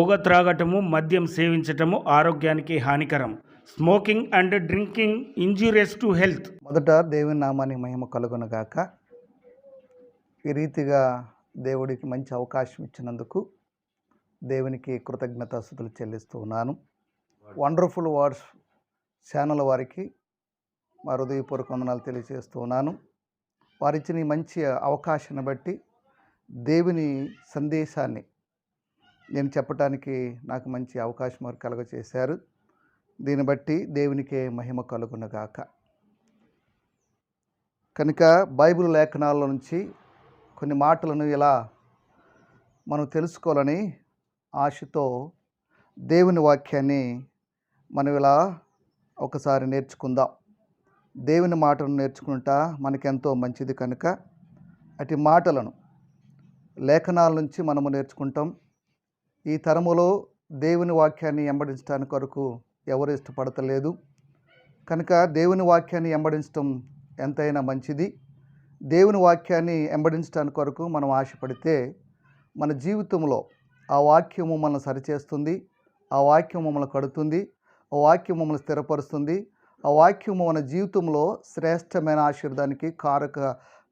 పొగ త్రాగటము, మద్యం సేవించటము ఆరోగ్యానికి హానికరం. Smoking and drinking injurious to health. మొదట దేవుని నామానికి మహిమ కలుగునుగాక. ఈ రీతిగా దేవుడికి మంచి అవకాశం ఇచ్చినందుకు దేవునికి కృతజ్ఞతాస్తుతులు చెల్లిస్తూ ఉన్నాను. వండర్ఫుల్ వర్డ్స్ ఛానల్ వారికి మా హృదయపూర్వక వందనాలు తెలియజేస్తూ ఉన్నాను. వారిచ్చిన ఈ మంచి అవకాశాన్ని బట్టి దేవుని సందేశాన్ని నేను చెప్పటానికి నాకు మంచి అవకాశం వారు కలుగచేశారు. దీన్ని బట్టి దేవునికే మహిమ కలుగునుగాక. కనుక బైబిల్ లేఖనాల నుంచి కొన్ని మాటలను ఇలా మనం తెలుసుకోవాలని ఆశతో దేవుని వాక్యాన్ని మనం ఇలా ఒకసారి నేర్చుకుందాం. దేవుని మాటను నేర్చుకుంటా మనకెంతో మంచిది కనుక అటు మాటలను లేఖనాల నుంచి మనము నేర్చుకుంటాం. ఈ తరములో దేవుని వాక్యాన్ని వెంబడించడానికి కొరకు ఎవరు ఇష్టపడతలేదు కనుక దేవుని వాక్యాన్ని వెంబడించడం ఎంతైనా మంచిది. దేవుని వాక్యాన్ని వెంబడించడానికి కొరకు మనం ఆశపడితే మన జీవితంలో ఆ వాక్యము మనల్ని సరిచేస్తుంది, ఆ వాక్యం మమ్మల్ని కడుతుంది, ఆ వాక్యం మమ్మల్ని స్థిరపరుస్తుంది, ఆ వాక్యము మన జీవితంలో శ్రేష్టమైన ఆశీర్వాదానికి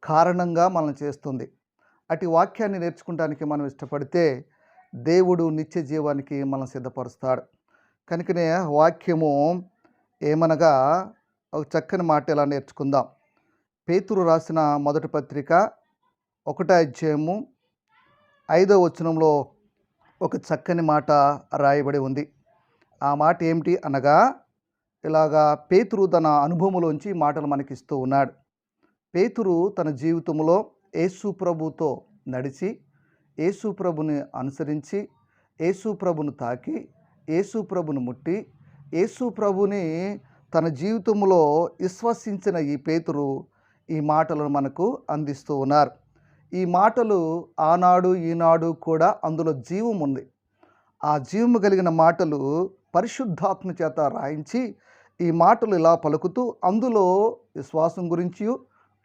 కారణంగా మనల్ని చేస్తుంది. అటు వాక్యాన్ని నేర్చుకోవడానికి మనం ఇష్టపడితే దేవుడు నిత్య జీవానికి మనం సిద్ధపరుస్తాడు. కనుకనే వాక్యము ఏమనగా ఒక చక్కని మాట ఇలా నేర్చుకుందాం. పేతురు రాసిన మొదటి పత్రిక 1వ అధ్యాయము 5వ వచనంలో ఒక చక్కని మాట రాయబడి ఉంది. ఆ మాట ఏమిటి అనగా ఇలాగా పేతురు తన అనుభవంలోంచి మాటలు మనకిస్తూ ఉన్నాడు. పేతురు తన జీవితంలో యేసు ప్రభుతో నడిచి, యేసు ప్రభుని అనుసరించి, యేసు ప్రభును తాకి, యేసు ప్రభును ముట్టి, యేసు ప్రభుని తన జీవితంలో విశ్వసించిన ఈ పేతురు ఈ మాటలను మనకు అందిస్తూ ఉన్నారు. ఈ మాటలు ఆనాడు ఈనాడు కూడా అందులో జీవం ఉంది. ఆ జీవము కలిగిన మాటలు పరిశుద్ధాత్మ చేత రాయించి ఈ మాటలు ఇలా పలుకుతూ అందులో విశ్వాసం గురించి,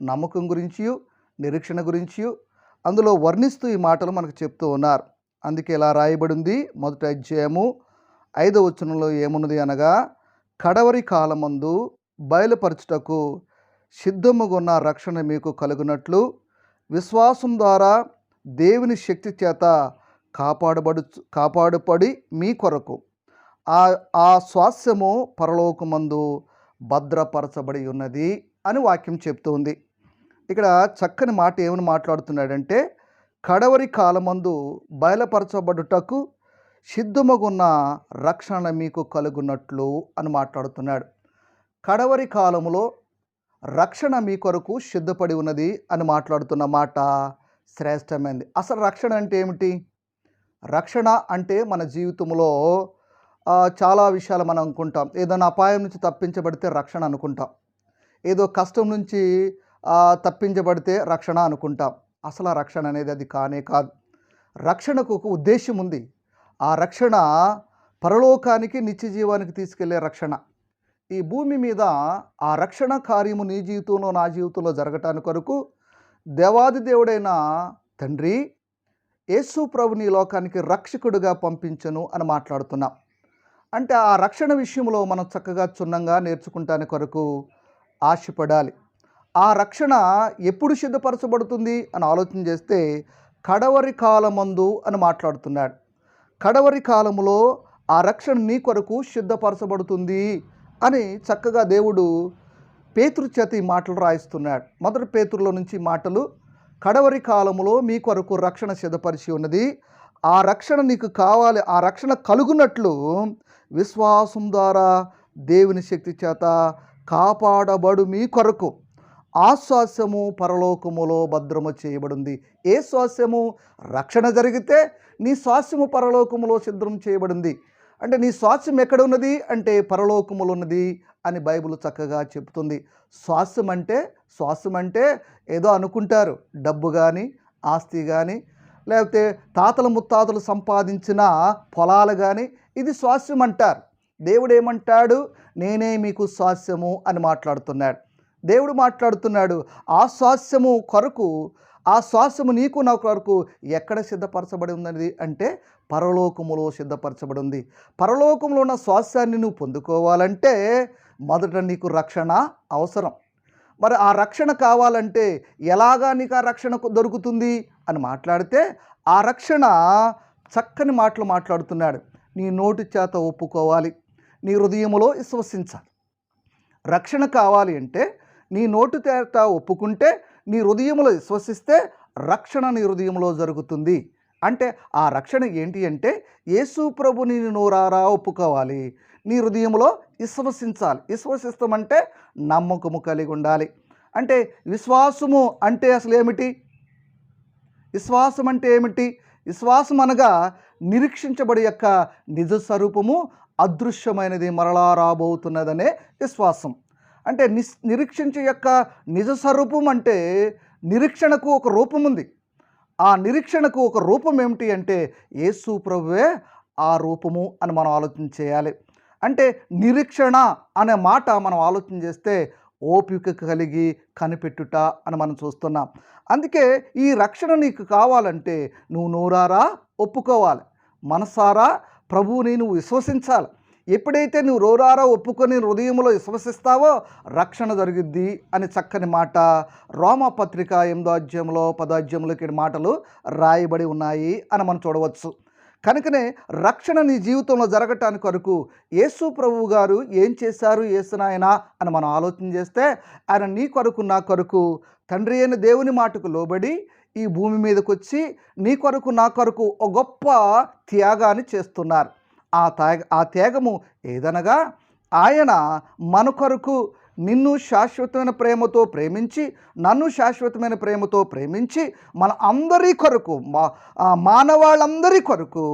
నమ్మకం గురించి, నిరీక్షణ గురించి అందులో వర్ణిస్తూ ఈ మాటలు మనకు చెప్తూ ఉన్నారు. అందుకే ఇలా రాయబడింది. మొదటి అధ్యాయము 5వ వచనంలో ఏమున్నది అనగా, కడవరి కాలమందు బయలుపరచుటకు సిద్ధముగున్న రక్షణ మీకు కలుగునట్లు విశ్వాసం ద్వారా దేవుని శక్తి చేత కాపాడుపడి మీ కొరకు ఆ స్వాస్యము పరలోకమందు భద్రపరచబడి ఉన్నది అని వాక్యం చెప్తుంది. ఇక్కడ చక్కని మాట ఏమని మాట్లాడుతున్నాడంటే, కడవరి కాలమందు బయలుపరచబడుటకు సిద్ధముగున్న రక్షణ మీకు కలుగునట్లు అని మాట్లాడుతున్నాడు. కడవరి కాలములో రక్షణ మీ కొరకు సిద్ధపడి ఉన్నది అని మాట్లాడుతున్న మాట శ్రేష్టమైనది. అసలు రక్షణ అంటే ఏమిటి? రక్షణ అంటే మన జీవితంలో చాలా విషయాలు మనం అనుకుంటాం. ఏదైనా అపాయం నుంచి తప్పించబడితే రక్షణ అనుకుంటాం, ఏదో కష్టం నుంచి తప్పించబడితే రక్షణ అనుకుంటాం. అసలు ఆ రక్షణ అనేది అది కానే కాదు. రక్షణకు ఒక ఉద్దేశం ఉంది. ఆ రక్షణ పరలోకానికి నిత్య జీవానికి తీసుకెళ్లే రక్షణ. ఈ భూమి మీద ఆ రక్షణ కార్యము నీ జీవితంలో నా జీవితంలో జరగటానికి కొరకు దేవాది దేవుడైన తండ్రి యేసు ప్రభుని లోకానికి రక్షకుడిగా పంపించను అని మాట్లాడుతున్నాం. అంటే ఆ రక్షణ విషయంలో మనం చక్కగా క్షుణ్ణంగా నేర్చుకుంటానికి కొరకు ఆశపడాలి. ఆ రక్షణ ఎప్పుడు సిద్ధపరచబడుతుంది అని ఆలోచన చేస్తే కడవరి కాలమందు అని మాట్లాడుతున్నాడు. కడవరి కాలములో ఆ రక్షణ నీ కొరకు సిద్ధపరచబడుతుంది అని చక్కగా దేవుడు పేతురు చేత ఈ మాటలు రాయిస్తున్నాడు. మొదటి పేతురులో నుంచి మాటలు, కడవరి కాలములో మీ కొరకు రక్షణ సిద్ధపరిచి ఉన్నది, ఆ రక్షణ నీకు కావాలి, ఆ రక్షణ కలుగునట్లు విశ్వాసం ద్వారా దేవుని శక్తి చేత కాపాడబడు మీ కొరకు ఆ స్వాస్యము పరలోకములో భద్రము చేయబడింది. ఏ స్వాస్యము? రక్షణ జరిగితే నీ స్వాస్యము పరలోకములో సిద్ధం చేయబడింది. అంటే నీ స్వాస్యం ఎక్కడ ఉన్నది అంటే పరలోకములో ఉన్నది అని బైబిల్ చక్కగా చెప్తుంది. స్వాస్యం అంటే ఏదో అనుకుంటారు, డబ్బు కానీ, ఆస్తి కానీ, లేకపోతే తాతల ముత్తాతలు సంపాదించిన పొలాలు కానీ, ఇది స్వాస్యం అంటారు. దేవుడు ఏమంటాడు? నేనే మీకు స్వాస్యము అని మాట్లాడుతున్నాడు. దేవుడు మాట్లాడుతున్నాడు. ఆ స్వాస్యము కొరకు ఆ శ్వాసము నీకు నా కొరకు ఎక్కడ సిద్ధపరచబడి ఉన్నది అంటే పరలోకములో సిద్ధపరచబడి ఉంది. పరలోకంలో ఉన్న శ్వాసాన్ని నువ్వు పొందుకోవాలంటే మొదట నీకు రక్షణ అవసరం. మరి ఆ రక్షణ కావాలంటే ఎలాగా నీకు ఆ రక్షణ దొరుకుతుంది అని మాట్లాడితే, ఆ రక్షణ చక్కని మాటలు మాట్లాడుతున్నాడు. నీ నోటి చేత ఒప్పుకోవాలి, నీ హృదయములో విశ్వసించాలి. రక్షణ కావాలి అంటే నీ నోటి చేత ఒప్పుకుంటే, నీ హృదయంలో విశ్వసిస్తే రక్షణ నీ హృదయంలో జరుగుతుంది. అంటే ఆ రక్షణ ఏంటి అంటే యేసు ప్రభుని నోరారా ఒప్పుకోవాలి, నీ హృదయంలో విశ్వసించాలి. విశ్వసిస్తామంటే నమ్మకము కలిగి ఉండాలి. అంటే విశ్వాసము అంటే అసలు ఏమిటి? విశ్వాసం అంటే ఏమిటి? విశ్వాసం అనగా నిరీక్షించబడి యొక్క నిజ స్వరూపము అదృశ్యమైనది మరలా రాబోతున్నదనే విశ్వాసం. అంటే నిరీక్షించే యొక్క నిజ స్వరూపం అంటే నిరీక్షణకు ఒక రూపం ఉంది. ఆ నిరీక్షణకు ఒక రూపం ఏమిటి అంటే యేసు ప్రభువే ఆ రూపము అని మనం ఆలోచన చేయాలి. అంటే నిరీక్షణ అనే మాట మనం ఆలోచన చేస్తే ఓపిక కలిగి కనిపెట్టుట అని మనం చూస్తున్నాం. అందుకే ఈ రక్షణ నీకు కావాలంటే నువ్వు నోరారా ఒప్పుకోవాలి, మనసారా ప్రభువుని నువ్వు విశ్వసించాలి. ఎప్పుడైతే నువ్వు నోరారా ఒప్పుకొని హృదయంలో విశ్వసిస్తావో రక్షణ జరుగుద్ది అని చక్కని మాట రోమాపత్రిక 8వ అధ్యాయంలో 10వ అధ్యాయంలోకి మాటలు రాయబడి ఉన్నాయి అని మనం చూడవచ్చు. కనుకనే రక్షణ నీ జీవితంలో జరగటానికి కొరకు యేసు ప్రభువు గారు ఏం చేశారు యేసునాయన అని మనం ఆలోచన చేస్తే, ఆయన నీ కొరకు నా కొరకు తండ్రి అయిన దేవుని మాటకు లోబడి ఈ భూమి మీదకి వచ్చి నీ కొరకు నా కొరకు ఒక గొప్ప త్యాగాన్ని చేస్తున్నారు. ఆ త్యాగము ఏదనగా ఆయన మన కొరకు నిన్ను శాశ్వతమైన ప్రేమతో ప్రేమించి, నన్ను శాశ్వతమైన ప్రేమతో ప్రేమించి మన అందరి కొరకు మానవాళ్ళందరి కొరకు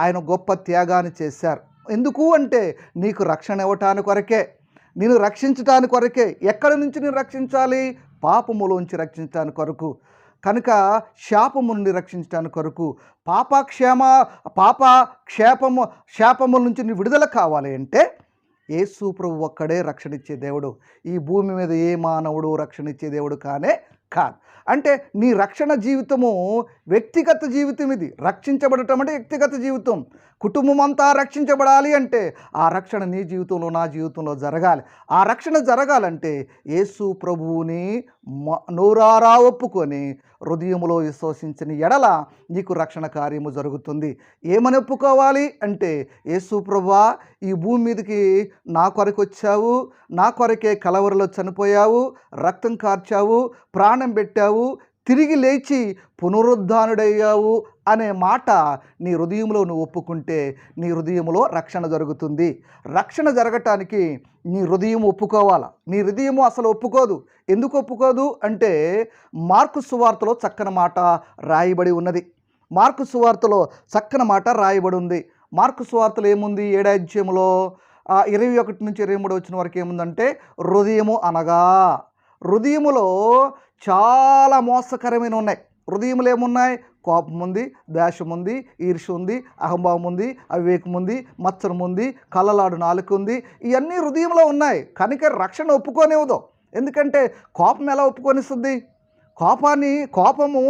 ఆయన గొప్ప త్యాగాన్ని చేశారు. ఎందుకు అంటే నీకు రక్షణ ఇవ్వటానికి కొరకే, నేను రక్షించటానికి కొరకే. ఎక్కడి నుంచి నేను రక్షించాలి? పాపములోంచి రక్షించడానికి కొరకు. కనుక శాపము నుండి రక్షించడానికి కొరకు, శాపముల నుంచి నీ విడుదల కావాలి అంటే యేసు ప్రభు ఒక్కడే రక్షణ ఇచ్చే దేవుడు. ఈ భూమి మీద ఏ మానవుడు రక్షణ ఇచ్చే దేవుడు కానే కాదు. అంటే నీ రక్షణ జీవితము వ్యక్తిగత జీవితం. ఇది రక్షించబడటం అంటే వ్యక్తిగత జీవితం. కుటుంబం అంతా రక్షించబడాలి అంటే ఆ రక్షణ నీ జీవితంలో నా జీవితంలో జరగాలి. ఆ రక్షణ జరగాలంటే యేసు ప్రభువుని నోరారా ఒప్పుకొని హృదయంలో విశ్వసించిన ఎడల నీకు రక్షణ కార్యము జరుగుతుంది. ఏమని ఒప్పుకోవాలి అంటే యేసు ప్రభువా ఈ భూమి మీదకి నా కొరకు వచ్చావు, నా కొరకే కలవరలో చనిపోయావు, రక్తం కార్చావు, ప్రాణం పెట్టావు, తిరిగి లేచి పునరుద్ధానుడయ్యావు అనే మాట నీ హృదయంలో నువ్వు ఒప్పుకుంటే నీ హృదయంలో రక్షణ జరుగుతుంది. రక్షణ జరగటానికి నీ హృదయం ఒప్పుకోవాలా. నీ హృదయము అసలు ఒప్పుకోదు. ఎందుకు ఒప్పుకోదు అంటే మార్కు సువార్తలో చక్కని మాట రాయబడి ఉన్నది. మార్కు సువార్తలో చక్కని మాట రాయబడి ఉంది. మార్కు సువార్తలో ఏముంది? 7వ అధ్యాయంలో 21 నుంచి 23 వచ్చిన వరకు ఏముందంటే హృదయము అనగా, హృదయములో చాలా మోసకరమైన ఉన్నాయి. హృదయములు ఏమున్నాయి? కోపం ఉంది, ద్వేషం ఉంది, ఈర్ష్య ఉంది, అహంభావం ఉంది, అవివేకం ఉంది, మత్సరం ఉంది, కళ్ళలాడు నాలుక ఉంది. ఇవన్నీ హృదయంలో ఉన్నాయి. కనుక రక్షణ ఒప్పుకోనివ్వదు. ఎందుకంటే కోపం ఎలా ఒప్పుకొనిస్తుంది? కోపము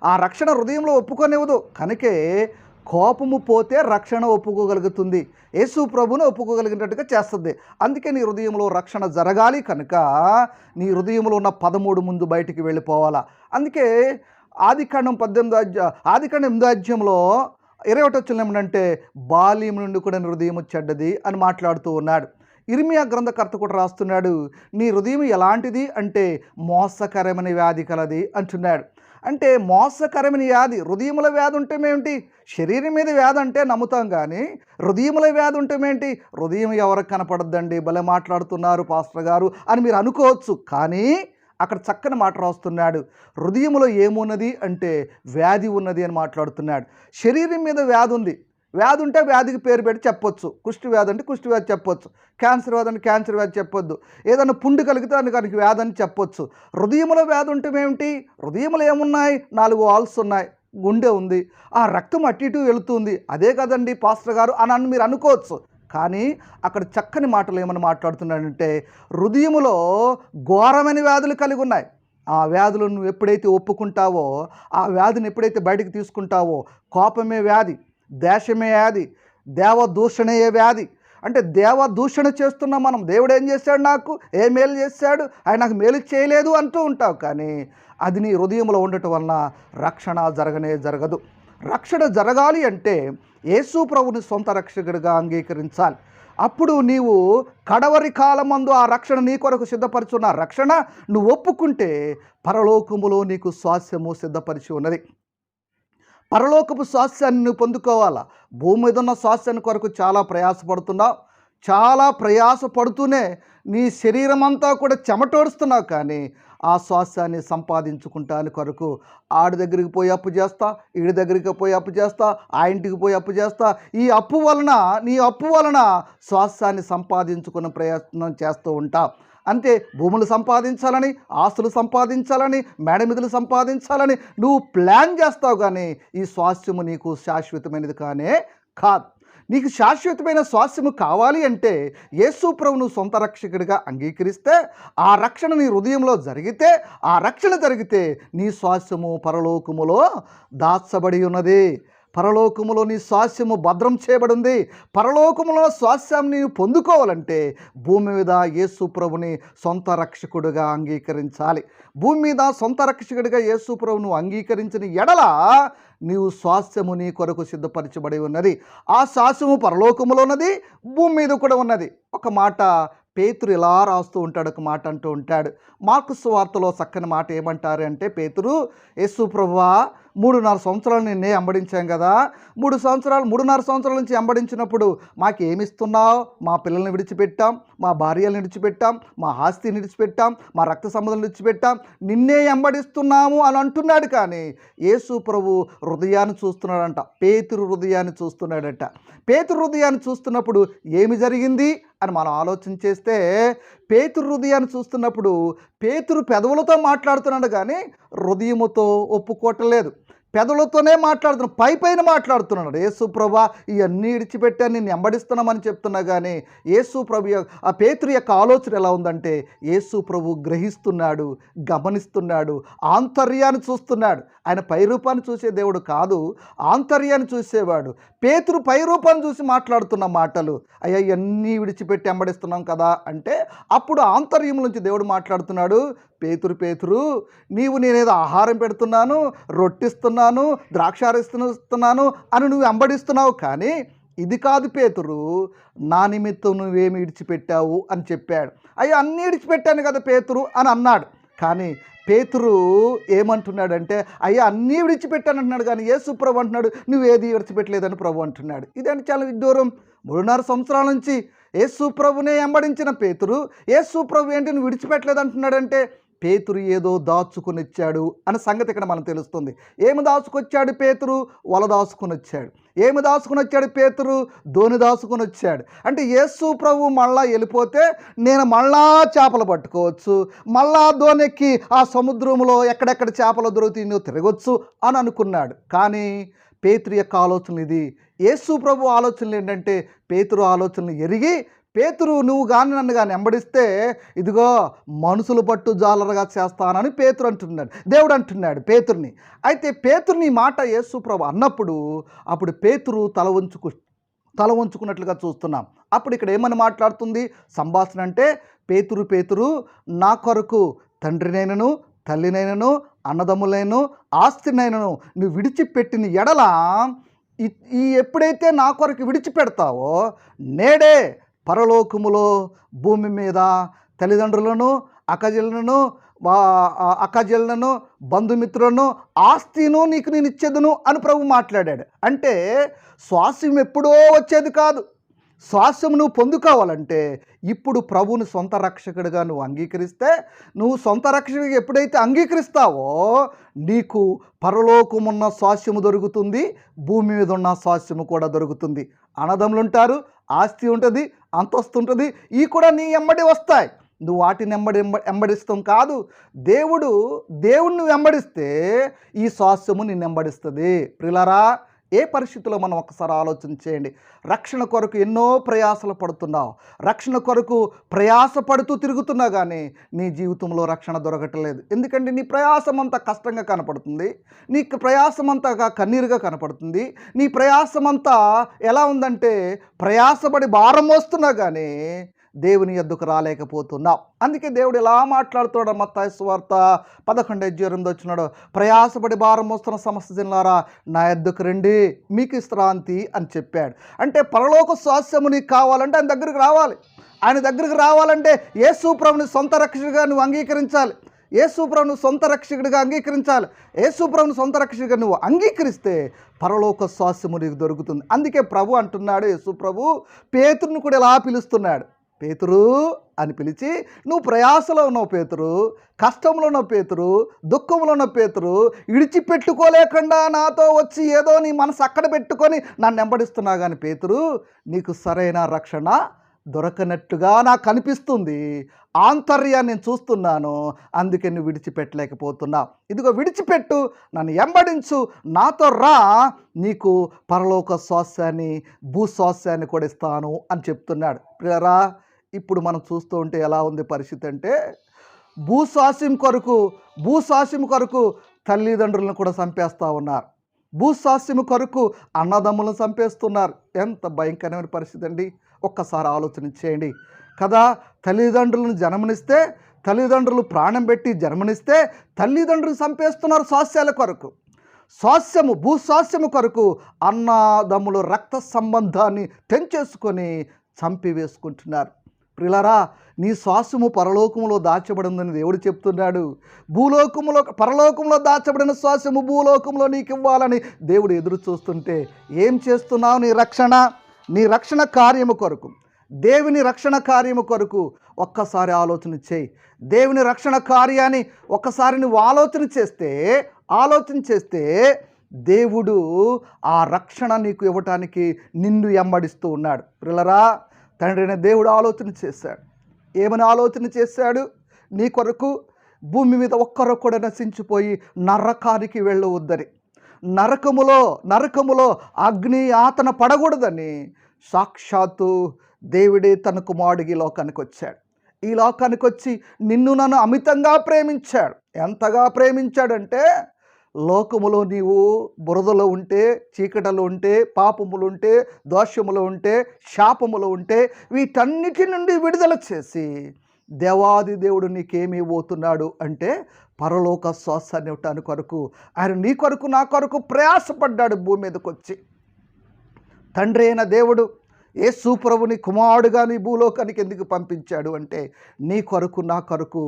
ఆ రక్షణ హృదయంలో ఒప్పుకోనివ్వదు. కనుకే కోపము పోతే రక్షణ ఒప్పుకోగలుగుతుంది, యేసు ప్రభుని ఒప్పుకోగలిగినట్టుగా చేస్తుంది. అందుకే నీ హృదయంలో రక్షణ జరగాలి. కనుక నీ హృదయంలో ఉన్న 13 ముందు బయటికి వెళ్ళిపోవాలా. అందుకే ఆదికాండం 8వ అధ్యాయంలో 21 వచ్చిన ఏమంటే బాల్యం నుండి కూడా నీ హృదయం చెడ్డది అని మాట్లాడుతూ ఉన్నాడు. ఇర్మియా గ్రంథకర్త కూడా రాస్తున్నాడు, నీ హృదయం ఎలాంటిది అంటే మోసకరమైన వ్యాధి కలది అంటున్నాడు. అంటే మోసకరమైన వ్యాధి, హృదయముల వ్యాధి ఉంటే ఏమిటి? శరీరం మీద వ్యాధి అంటే నమ్ముతాం, కానీ హృదయముల వ్యాధి ఉంటే ఏంటి? హృదయం ఎవరికి కనపడద్దండి, భలే మాట్లాడుతున్నారు పాస్టర్ గారు అని మీరు అనుకోవచ్చు. కానీ అక్కడ చక్కని మాట రాస్తున్నాడు, హృదయంలో ఏమున్నది అంటే వ్యాధి ఉన్నది అని మాట్లాడుతున్నాడు. శరీరం మీద వ్యాధి ఉంది, వ్యాధి ఉంటే వ్యాధికి పేరు పెట్టి చెప్పొచ్చు. కుష్టి వ్యాధి అంటే కుష్టి వ్యాధి చెప్పొచ్చు, క్యాన్సర్ వ్యాధి అంటే క్యాన్సర్ వ్యాధి చెప్పొద్దు, ఏదైనా పుండు కలిగితే దానికి వ్యాధి అని చెప్పొచ్చు. హృదయంలో వ్యాధి ఉంటే ఏమిటి? హృదయంలో ఏమున్నాయి? 4 వాల్స్ ఉన్నాయి, గుండె ఉంది, ఆ రక్తం అటు ఇటు వెళుతుంది. అదే కదండి పాస్టర్ గారు అని మీరు అనుకోవచ్చు. కానీ అక్కడ చక్కని మాటలు ఏమని మాట్లాడుతున్నాడంటే హృదయములో ఘోరమైన వ్యాధులు కలిగి ఉన్నాయి. ఆ వ్యాధులను నువ్వు ఎప్పుడైతే ఒప్పుకుంటావో, ఆ వ్యాధిని ఎప్పుడైతే బయటికి తీసుకుంటావో, కోపమే వ్యాధి, ద్వేషమే వ్యాధి, దేవదూషణయే వ్యాధి. అంటే దేవదూషణ చేస్తున్నాం మనం. దేవుడు ఏం చేశాడు, నాకు ఏ మేలు చేశాడు, ఆయన నాకు మేలు చేయలేదు అంటూ ఉంటావు. కానీ అది నీ హృదయంలో ఉండటం వలన రక్షణ జరగదు. రక్షణ జరగాలి అంటే యేసు ప్రభుని సొంత రక్షకుడిగా అంగీకరించాలి. అప్పుడు నీవు కడవరి కాలమందు ఆ రక్షణ నీ కొరకు సిద్ధపరచున్న రక్షణ నువ్వు ఒప్పుకుంటే పరలోకములో నీకు స్వాస్థ్యము సిద్ధపరిచి ఉన్నది. పరలోకపు స్వాస్థ్యాన్ని నువ్వు పొందుకోవాలా. భూమి మీద ఉన్న స్వాస్థ్యాన్ని కొరకు చాలా ప్రయాసపడుతున్నావు. చాలా ప్రయాసపడుతూనే నీ శరీరం అంతా కూడా చెమటోడుస్తున్నావు. కానీ ఆ స్వాస్థ్యాన్ని సంపాదించుకుంటాని కొరకు ఆడి దగ్గరికి పోయి అప్పు చేస్తా, ఈడి దగ్గరికి పోయి అప్పు చేస్తా, ఆ ఇంటికి పోయి అప్పు చేస్తా. నీ అప్పు వలన స్వాస్థ్యాన్ని సంపాదించుకునే ప్రయత్నం చేస్తూ ఉంటావు. అంతే, భూములు సంపాదించాలని, ఆస్తులు సంపాదించాలని, మేడమిదులు సంపాదించాలని నువ్వు ప్లాన్ చేస్తావు. కానీ ఈ స్వాస్థ్యము నీకు శాశ్వతమైనది కాదు. నీకు శాశ్వతమైన స్వాస్థ్యము కావాలి అంటే యేసు ప్రభువును సొంత రక్షకుడిగా అంగీకరిస్తే, ఆ రక్షణ నీ హృదయంలో జరిగితే నీ స్వాస్థ్యము పరలోకములో దాచబడి ఉన్నది. పరలోకములో నీ స్వాస్థ్యము భద్రం చేయబడింది. పరలోకములో స్వాస్థ్యాన్ని నీవు పొందుకోవాలంటే భూమి మీద యేసు ప్రభుని సొంత రక్షకుడిగా అంగీకరించాలి. భూమి మీద సొంత రక్షకుడిగా యేసు ప్రభువును అంగీకరించిన ఎడల నీవు స్వాస్థ్యము నీ కొరకు సిద్ధపరచబడి ఉన్నది. ఆ స్వాస్థ్యము పరలోకములో ఉన్నది, భూమి మీద కూడా ఉన్నది. ఒక మాట పేతురు ఇలా రాస్తూ ఉంటాడు, ఒక మాట అంటూ ఉంటాడు. మార్కు సువార్తలో చక్కని మాట ఏమంటారు అంటే, పేతురు, యేసు ప్రభువా 3.5 సంవత్సరాలు నిన్నే వెంబడించాం కదా, 3.5 సంవత్సరాల నుంచి వెంబడించినప్పుడు మాకేమిస్తున్నావు? మా పిల్లల్ని విడిచిపెట్టాం, మా భార్యలను విడిచిపెట్టాం, మా ఆస్తిని విడిచిపెట్టాం, మా రక్త సంబంధం విడిచిపెట్టాం, నిన్నే వెంబడిస్తున్నాము అని అంటున్నాడు. కానీ యేసు ప్రభు హృదయాన్ని చూస్తున్నాడంట, పేతురు హృదయాన్ని చూస్తున్నాడట. పేతురు హృదయాన్ని చూస్తున్నప్పుడు ఏమి జరిగింది అని మనం ఆలోచన చేస్తే, పేతురు హృదయాన్ని చూస్తున్నప్పుడు పేతురు పెదవులతో మాట్లాడుతున్నాడు కానీ హృదయముతో ఒప్పుకోవట్లేదు. పెదవులతోనే మాట్లాడుతున్నాడు, పైన మాట్లాడుతున్నాడు. యేసు ప్రభా ఇవన్నీ విడిచిపెట్టాను, నేను వెంబడిస్తున్నామని చెప్తున్నా. కానీ యేసు ప్రభు ఆ పేతురు యొక్క ఆలోచన ఎలా ఉందంటే, యేసు ప్రభు గ్రహిస్తున్నాడు, గమనిస్తున్నాడు, ఆంతర్యాన్ని చూస్తున్నాడు. ఆయన పైరూపాన్ని చూసే దేవుడు కాదు, ఆంతర్యాన్ని చూసేవాడు. పేతురు పైరూపాన్ని చూసి మాట్లాడుతున్న మాటలు, అయ్యా ఇవన్నీ విడిచిపెట్టి వెంబడిస్తున్నాం కదా అంటే, అప్పుడు ఆంతర్యం నుంచి దేవుడు మాట్లాడుతున్నాడు. పేతురు, నీవు నేనేదో ఆహారం పెడుతున్నాను, రొట్టిస్తున్నాను, ద్రాక్షారస్తున్నాను అని నువ్వు వెంబడిస్తున్నావు. కానీ ఇది కాదు పేతురు, నా నిమిత్తం నువ్వేమి విడిచిపెట్టావు అని చెప్పాడు. అయ్యా అన్నీ విడిచిపెట్టాను కదా పేతురు అని అన్నాడు. కానీ పేతురు ఏమంటున్నాడంటే, అయ్యా అన్నీ విడిచిపెట్టాను అంటున్నాడు. కానీ యేసు ప్రభు అంటున్నాడు, నువ్వేది విడిచిపెట్టలేదని ప్రభు అంటున్నాడు. ఇదంటే చాలా విడ్డూరం. 3.5 సంవత్సరాల నుంచి యేసు ప్రభునే వెంబడించిన పేతురు, యేసు ప్రభు ఏంటి నువ్వు విడిచిపెట్టలేదు అంటున్నాడంటే, పేతురు ఏదో దాచుకుని వచ్చాడు అనే సంగతి ఇక్కడ మనకు తెలుస్తుంది. ఏమి దాచుకొచ్చాడు పేతురు? వల దాచుకుని వచ్చాడు. ఏమి దాచుకుని వచ్చాడు పేతురు? ధోని దాచుకుని వచ్చాడు. అంటే యేసు ప్రభు మళ్ళా వెళ్ళిపోతే నేను మళ్ళా చేపలు పట్టుకోవచ్చు, మళ్ళా ధోనెక్కి ఆ సముద్రంలో ఎక్కడెక్కడ చేపలు దొరుకుతాయో తిరగొచ్చు అని అనుకున్నాడు. కానీ పేతురు యొక్క ఆలోచనలు ఇది. యేసు ప్రభు ఆలోచనలు ఏంటంటే, పేతురు ఆలోచనలు ఎరిగి, పేతురు నువ్వు కానీ నన్ను కానీ వెంబడిస్తే ఇదిగో మనుషులు పట్టు జాలరుగా చేస్తానని పేతురు అంటున్నాడు, దేవుడు అంటున్నాడు పేతుర్ని. అయితే పేతుర్ని మాట యేసు ప్రభు అన్నప్పుడు అప్పుడు పేతురు తల వంచుకున్నట్లుగా చూస్తున్నాం. అప్పుడు ఇక్కడ ఏమని మాట్లాడుతుంది సంభాషణ అంటే, పేతురు నా కొరకు తండ్రినైనను, తల్లినైనను, అన్నదమ్ములైనను, ఆస్తినైనను నువ్వు విడిచిపెట్టిన ఎడల ఎప్పుడైతే నా కొరకు విడిచిపెడతావో నేడే పరలోకములో భూమి మీద తల్లిదండ్రులను, అక్కజెలను, బంధుమిత్రులను, ఆస్తిను నీకు నేను ఇచ్చేదును అని ప్రభు మాట్లాడాడు. అంటే స్వాస్థ్యం ఎప్పుడో వచ్చేది కాదు. స్వాస్థ్యం నువ్వు పొందుకోవాలంటే ఇప్పుడు ప్రభువుని సొంత రక్షకుడిగా నువ్వు అంగీకరిస్తే, నువ్వు సొంత రక్షకుడిగా ఎప్పుడైతే అంగీకరిస్తావో నీకు పరలోకమున్న స్వాస్థ్యము దొరుకుతుంది, భూమి మీద ఉన్న స్వాస్థ్యము కూడా దొరుకుతుంది. అన్నదమ్ములు ఉంటారు, ఆస్తి ఉంటుంది, అంతస్తు ఉంటుంది, ఇవి కూడా నీ వెంబడి వస్తాయి. నువ్వు వాటిని వెంబడిస్తాం కాదు, దేవుడిని వెంబడిస్తే ఈ స్వాస్థ్యము నిన్ను వెంబడిస్తుంది. ప్రియులారా, ఏ పరిస్థితిలో మనం ఒకసారి ఆలోచన చేయండి. రక్షణ కొరకు ఎన్నో ప్రయాసలు పడుతున్నావు. రక్షణ కొరకు ప్రయాసపడుతూ తిరుగుతున్నా కానీ నీ జీవితంలో రక్షణ దొరకట్లేదు. ఎందుకంటే నీ ప్రయాసం అంతా కష్టంగా కనపడుతుంది. నీ ప్రయాసం అంతా కన్నీరుగా కనపడుతుంది. నీ ప్రయాసం అంతా ఎలా ఉందంటే ప్రయాసపడి భారం మోస్తున్నా కానీ దేవుని యొద్దకు రాలేకపోతున్నాం. అందుకే దేవుడు ఎలా మాట్లాడుతున్నాడు? మత్తయి సువార్త 11:28 వచ్చినాడు, ప్రయాసపడి భారం మోస్తున్న సమస్త జనులారా నా యొద్దకు రండి, మీకు విశ్రాంతి అని చెప్పాడు. అంటే పరలోక స్వాస్థ్యము నీకు కావాలంటే ఆయన దగ్గరికి రావాలి. ఆయన దగ్గరికి రావాలంటే యేసు ప్రభువుని సొంత రక్షకుడిగా నువ్వు అంగీకరించాలి. యేసు ప్రభువుని సొంత రక్షకుడిగా అంగీకరించాలి. యేసు ప్రభువుని సొంత రక్షకుడిగా నువ్వు అంగీకరిస్తే పరలోక స్వాస్థ్యము నీకు దొరుకుతుంది. అందుకే ప్రభు అంటున్నాడు, యేసు ప్రభు పేతురుని కూడా ఇలా పిలుస్తున్నాడు. పేతురు అని పిలిచి, నువ్వు ప్రయాసలో ఉన్నావు పేతురు, కష్టంలో ఉన్న పేతురు, దుఃఖంలో ఉన్న పేతురు, విడిచిపెట్టుకోలేకుండా నాతో వచ్చి ఏదో నీ మనసు అక్కడ పెట్టుకొని నన్ను వెంబడిస్తున్నా కానీ పేతురు నీకు సరైన రక్షణ దొరకనట్టుగా నాకు అనిపిస్తుంది. ఆంతర్యాన్ని నేను చూస్తున్నాను, అందుకే నువ్వు విడిచిపెట్టలేకపోతున్నావు. ఇదిగో విడిచిపెట్టు, నన్ను వెంబడించు, నాతో రా, నీకు పరలోక స్వాస్థ్యాన్ని భూస్వాస్థ్యాన్ని కూడా ఇస్తాను అని చెప్తున్నాడు. ప్రియరా, ఇప్పుడు మనం చూస్తూ ఉంటే ఎలా ఉంది పరిస్థితి అంటే భూస్వాస్యం కొరకు తల్లిదండ్రులను కూడా చంపేస్తూ ఉన్నారు. భూస్వాస్యం కొరకు అన్నదమ్ములను చంపేస్తున్నారు. ఎంత భయంకరమైన పరిస్థితి అండి. ఒక్కసారి ఆలోచన చేయండి కదా. తల్లిదండ్రులను జన్మనిస్తే, తల్లిదండ్రులు ప్రాణం పెట్టి జన్మనిస్తే తల్లిదండ్రులు చంపేస్తున్నారు స్వాస్థ్యాల కొరకు. భూస్వాస్యము కొరకు అన్నదమ్ములు రక్త సంబంధాన్ని తెంచేసుకొని చంపివేసుకుంటున్నారు. ప్రియులారా, నీ శ్వాసము పరలోకములో దాచబడిందని దేవుడు చెప్తున్నాడు. పరలోకంలో దాచబడిన శ్వాసము భూలోకంలో నీకు ఇవ్వాలని దేవుడు ఎదురు చూస్తుంటే ఏం చేస్తున్నావు? నీ రక్షణ కార్యము కొరకు, దేవుని రక్షణ కార్యము కొరకు ఒక్కసారి ఆలోచన చేయి. దేవుని రక్షణ కార్యాన్ని ఒక్కసారి నువ్వు ఆలోచన చేస్తే దేవుడు ఆ రక్షణ నీకు ఇవ్వటానికి నిన్ను వెంబడిస్తూ ఉన్నాడు. ప్రియులారా, తండ్రి అయిన దేవుడు ఆలోచన చేశాడు. ఏమని ఆలోచన చేశాడు? నీ కొరకు భూమి మీద ఒక్కరు కూడా నశించిపోయి నరకానికి వెళ్ళవద్దని, నరకములో అగ్ని ఆతన పడకూడదని సాక్షాత్తు దేవుడే తన కుమారుడికి ఈ లోకానికి వచ్చాడు. ఈ లోకానికి వచ్చి నిన్ను నన్ను అమితంగా ప్రేమించాడు. ఎంతగా ప్రేమించాడంటే లోకములో నీవు బురదలో ఉంటే, చీకటలో ఉంటే, పాపములు ఉంటే, దోషములు ఉంటే, శాపములు ఉంటే వీటన్నిటి నుండి విడుదల చేసి దేవాది దేవుడు నీకేమి ఇవ్వబోతున్నాడు అంటే పరలోక స్వాస్థ్యాన్ని ఇవ్వటానికి కొరకు ఆయన నీ కొరకు నా కొరకు ప్రయాసపడ్డాడు. భూమి మీదకి వచ్చి తండ్రి అయిన దేవుడు యేసు ప్రభుని కుమారుడుగా నీ భూలోకానికి ఎందుకు పంపించాడు అంటే నీ కొరకు నా కొరకు